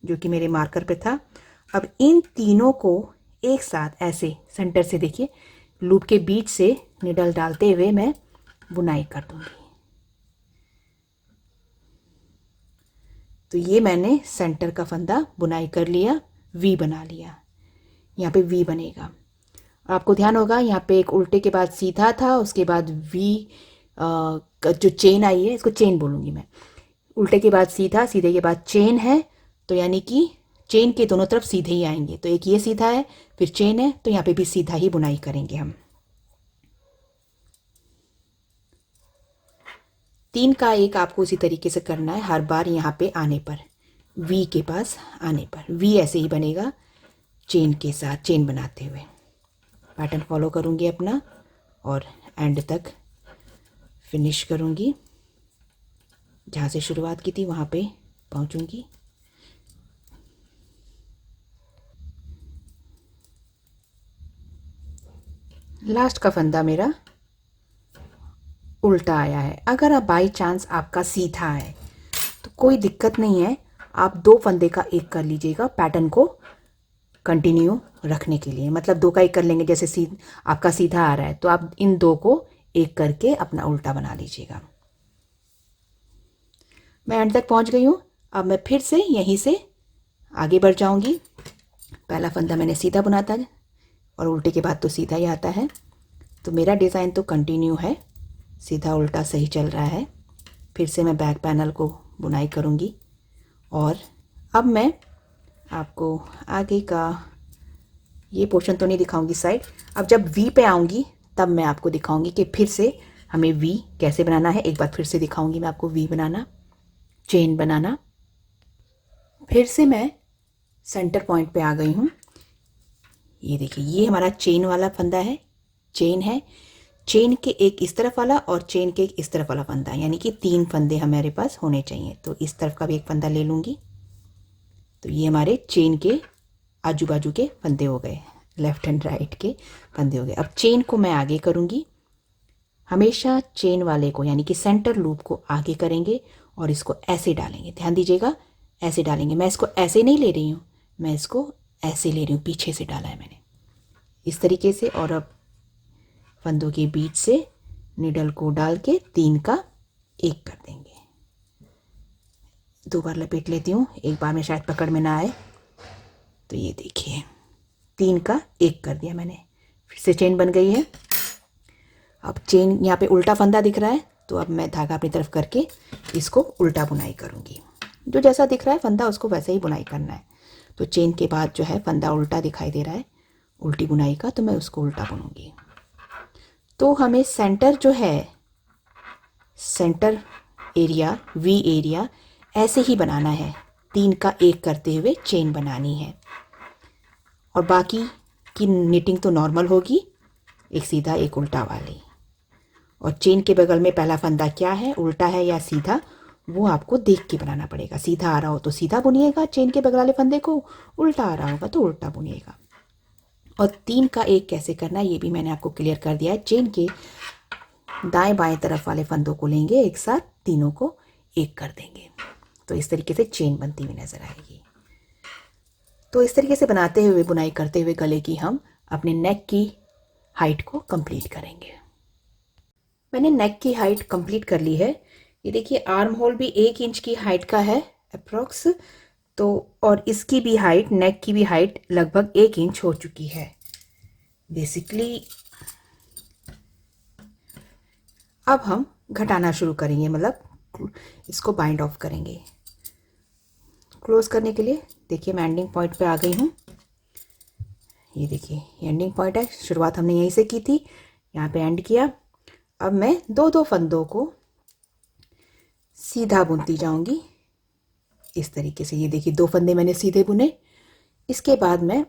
जो कि मेरे मार्कर पे था। अब इन तीनों को एक साथ ऐसे सेंटर से, देखिए लूप के बीच से निडल डालते हुए मैं बुनाई कर दूंगी। तो ये मैंने सेंटर का फंदा बुनाई कर लिया, वी बना लिया। यहाँ पे वी बनेगा। आपको ध्यान होगा यहाँ पे एक उल्टे के बाद सीधा था, उसके बाद वी जो चेन आई है, इसको चेन बोलूँगी मैं। उल्टे के बाद सीधा, सीधे के बाद चेन है, तो यानी कि चेन के दोनों तरफ सीधे ही आएंगे। तो एक ये सीधा है, फिर चेन है, तो यहाँ पे भी सीधा ही बुनाई करेंगे हम। 3 का एक आपको उसी तरीके से करना है हर बार। यहाँ पे आने पर, वी के पास आने पर, वी ऐसे ही बनेगा चेन के साथ, चेन बनाते हुए पैटर्न फॉलो करूँगी अपना और एंड तक फिनिश करूँगी। जहाँ से शुरुआत की थी वहाँ पे पहुँचूँगी। लास्ट का फंदा मेरा उल्टा आया है। अगर आप बाई चांस आपका सीधा है तो कोई दिक्कत नहीं है, आप 2 फंदे का एक कर लीजिएगा पैटर्न को कंटिन्यू रखने के लिए। मतलब 2 का एक कर लेंगे, जैसे आपका सीधा आ रहा है तो आप इन 2 को एक करके अपना उल्टा बना लीजिएगा। मैं एंड तक पहुंच गई हूँ। अब मैं फिर से यहीं से आगे बढ़ जाऊंगी। पहला फंदा मैंने सीधा बुना था, और उल्टे के बाद तो सीधा ही आता है। तो मेरा डिज़ाइन तो कंटिन्यू है, सीधा उल्टा सही चल रहा है। फिर से मैं बैक पैनल को बुनाई करूँगी और अब मैं आपको आगे का ये पोर्शन तो नहीं दिखाऊंगी साइड। अब जब वी पे आऊँगी तब मैं आपको दिखाऊंगी कि फिर से हमें वी कैसे बनाना है। एक बार फिर से दिखाऊंगी मैं आपको वी बनाना, चेन बनाना। फिर से मैं सेंटर पॉइंट पे आ गई हूँ। ये देखिए, ये हमारा चेन वाला फंदा है, चेन है। चेन के एक इस तरफ वाला और चेन के एक इस तरफ वाला फंदा, यानी कि 3 फंदे हमारे पास होने चाहिए। तो इस तरफ का भी एक फंदा ले लूँगी। तो ये हमारे चेन के आजू बाजू के फंदे हो गए, लेफ्ट एंड राइट के फंदे हो गए। अब चेन को मैं आगे करूँगी। हमेशा चेन वाले को यानी कि सेंटर लूप को आगे करेंगे और इसको ऐसे डालेंगे। ध्यान दीजिएगा, ऐसे डालेंगे। मैं इसको ऐसे नहीं ले रही हूँ, मैं इसको ऐसे ले रही हूँ, पीछे से डाला है मैंने इस तरीके से। और अब फंदों के बीच से निडल को डाल के 3 का 1 कर देंगे। 2 बार लपेट लेती हूँ, एक बार में शायद पकड़ में ना आए। तो ये देखिए, 3 का 1 कर दिया मैंने। फिर से चेन बन गई है। अब चेन यहाँ पे उल्टा फंदा दिख रहा है, तो अब मैं धागा अपनी तरफ करके इसको उल्टा बुनाई करूँगी। जो जैसा दिख रहा है फंदा उसको वैसे ही बुनाई करना है। तो चेन के बाद जो है फंदा उल्टा दिखाई दे रहा है, उल्टी बुनाई का, तो मैं उसको उल्टा बुनूंगी। तो हमें सेंटर जो है, सेंटर एरिया, वी एरिया ऐसे ही बनाना है। 3 का 1 करते हुए चेन बनानी है और बाकी की निटिंग तो नॉर्मल होगी, एक सीधा एक उल्टा वाली। और चेन के बगल में पहला फंदा क्या है, उल्टा है या सीधा, वो आपको देख के बनाना पड़ेगा। सीधा आ रहा हो तो सीधा बुनिएगा चेन के बगल वाले फंदे को, उल्टा आ रहा होगा तो उल्टा बुनिएगा। और 3 का 1 कैसे करना है ये भी मैंने आपको क्लियर कर दिया है। चेन के दाएं बाएं तरफ वाले फंदों को लेंगे, एक साथ तीनों को 1 कर देंगे। तो इस तरीके से चेन बनती हुई नजर आएगी। तो इस तरीके से बनाते हुए, बुनाई करते हुए गले की हम अपने नेक की हाइट को कंप्लीट करेंगे। मैंने नेक की हाइट कंप्लीट कर ली है। ये देखिए, आर्म होल भी 1 इंच की हाइट का है अप्रोक्स। तो और इसकी भी हाइट, नेक की भी हाइट लगभग 1 इंच हो चुकी है बेसिकली। अब हम घटाना शुरू करेंगे, मतलब इसको बाइंड ऑफ करेंगे। क्लोज करने के लिए देखिए मैं एंडिंग पॉइंट पे आ गई हूँ। ये देखिए, एंडिंग पॉइंट है, शुरुआत हमने यहीं से की थी, यहाँ पे एंड किया। अब मैं 2-2 फंदों को सीधा बुनती जाऊंगी इस तरीके से। ये देखिए, 2 फंदे मैंने सीधे बुने। इसके बाद मैं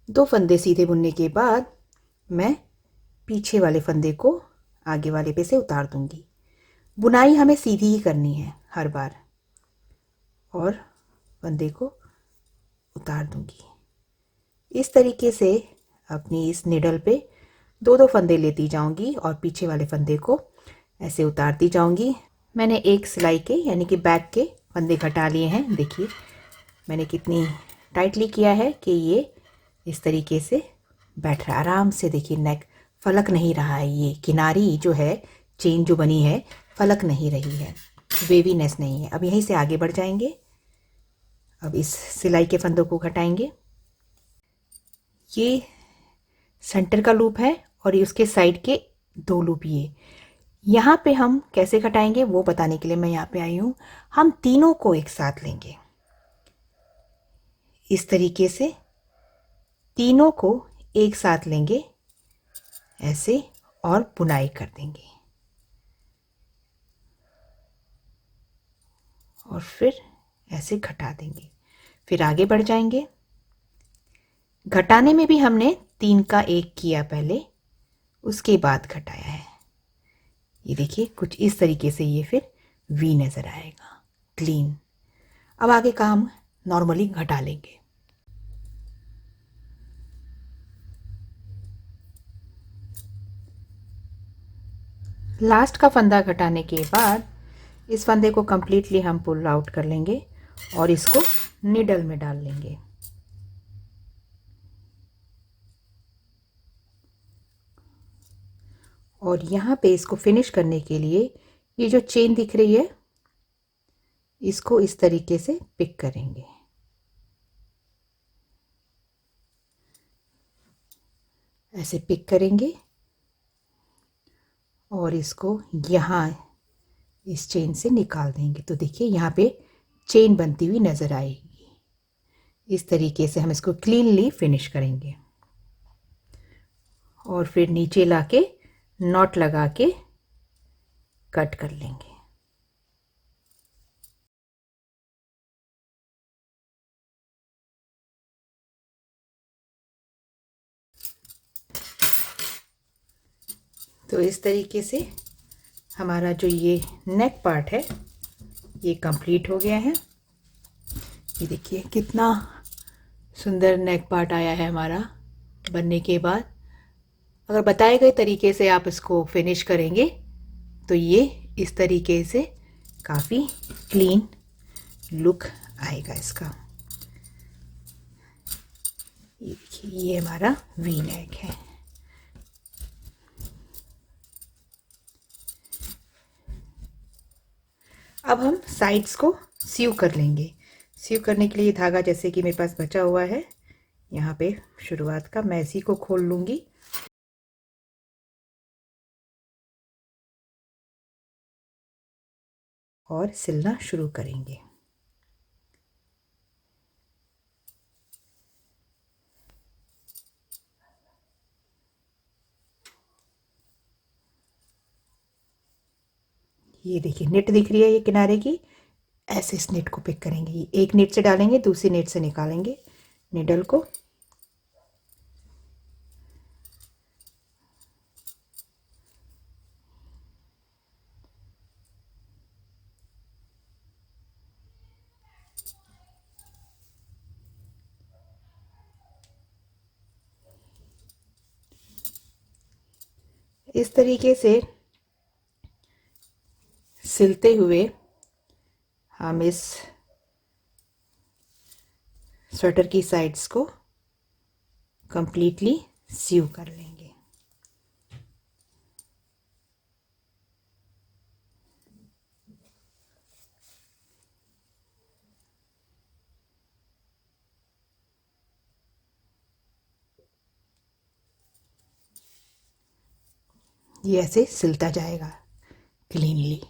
दो फंदे सीधे बुनने के बाद मैं पीछे वाले फंदे को आगे वाले पे से उतार दूंगी। बुनाई हमें सीधी ही करनी है हर बार, और फंदे को उतार दूंगी इस तरीके से। अपनी इस निडल पे 2-2 फंदे लेती जाऊंगी और पीछे वाले फंदे को ऐसे उतारती जाऊंगी। मैंने एक सिलाई के यानी कि बैक के फंदे घटा लिए हैं। देखिए मैंने कितनी टाइटली किया है कि ये इस तरीके से बैठ रहा है आराम से। देखिए नेक फलक नहीं रहा है, ये किनारी जो है, चेन जो बनी है, फलक नहीं रही है, वेवीनेस नहीं है। अब यहीं से आगे बढ़ जाएंगे। अब इस सिलाई के फंदों को घटाएंगे। ये सेंटर का लूप है और ये उसके साइड के 2 लूप। ये यहाँ पे हम कैसे घटाएंगे वो बताने के लिए मैं यहाँ पे आई हूँ। हम तीनों को एक साथ लेंगे इस तरीके से, तीनों को एक साथ लेंगे ऐसे और बुनाई कर देंगे और फिर ऐसे घटा देंगे। फिर आगे बढ़ जाएंगे। घटाने में भी हमने 3 का 1 किया पहले, उसके बाद घटाया है। ये देखिए कुछ इस तरीके से ये फिर वी नज़र आएगा क्लीन। अब आगे का हम नॉर्मली घटा लेंगे। लास्ट का फंदा घटाने के बाद इस फंदे को कंप्लीटली हम पुल आउट कर लेंगे और इसको निडल में डाल लेंगे। और यहाँ पे इसको फिनिश करने के लिए ये जो चेन दिख रही है इसको इस तरीके से पिक करेंगे। ऐसे पिक करेंगे और इसको यहाँ इस चेन से निकाल देंगे। तो देखिए यहाँ पे चेन बनती हुई नज़र आएगी। इस तरीके से हम इसको क्लीनली फिनिश करेंगे और फिर नीचे लाके नॉट लगा के कट कर लेंगे। तो इस तरीके से हमारा जो ये नेक पार्ट है ये कंप्लीट हो गया है। ये देखिए कितना सुंदर नेक पार्ट आया है हमारा बनने के बाद। अगर बताए गए तरीके से आप इसको फिनिश करेंगे तो ये इस तरीके से काफ़ी क्लीन लुक आएगा इसका। ये देखिए ये हमारा वी नेक है। अब हम साइड्स को सीव कर लेंगे। सीव करने के लिए धागा जैसे कि मेरे पास बचा हुआ है यहाँ पे शुरुआत का, मैं इसी को खोल लूँगी और सिलना शुरू करेंगे। ये देखिए निट दिख रही है ये किनारे की, ऐसे इस निट को पिक करेंगे। एक निट से डालेंगे, दूसरी निट से निकालेंगे निडल को। इस तरीके से सिलते हुए हम इस स्वेटर की साइड्स को कंप्लीटली सीव कर लेंगे। ये ऐसे सिलता जाएगा क्लीनली।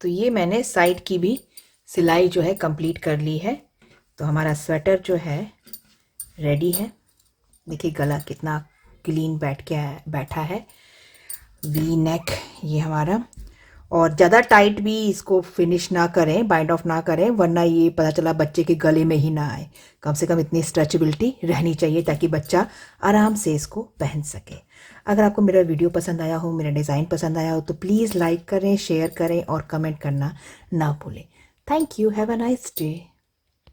तो ये मैंने साइड की भी सिलाई जो है कंप्लीट कर ली है। तो हमारा स्वेटर जो है रेडी है। देखिए गला कितना क्लीन बैठा है। वी नेक ये हमारा, और ज़्यादा टाइट भी इसको फिनिश ना करें, बाइंड ऑफ ना करें, वरना ये पता चला बच्चे के गले में ही ना आए। कम से कम इतनी स्ट्रेचेबिलिटी रहनी चाहिए ताकि बच्चा आराम से इसको पहन सके। अगर आपको मेरा वीडियो पसंद आया हो, मेरा डिज़ाइन पसंद आया हो तो प्लीज़ लाइक करें, शेयर करें और कमेंट करना ना भूलें। Thank you. Have a nice day.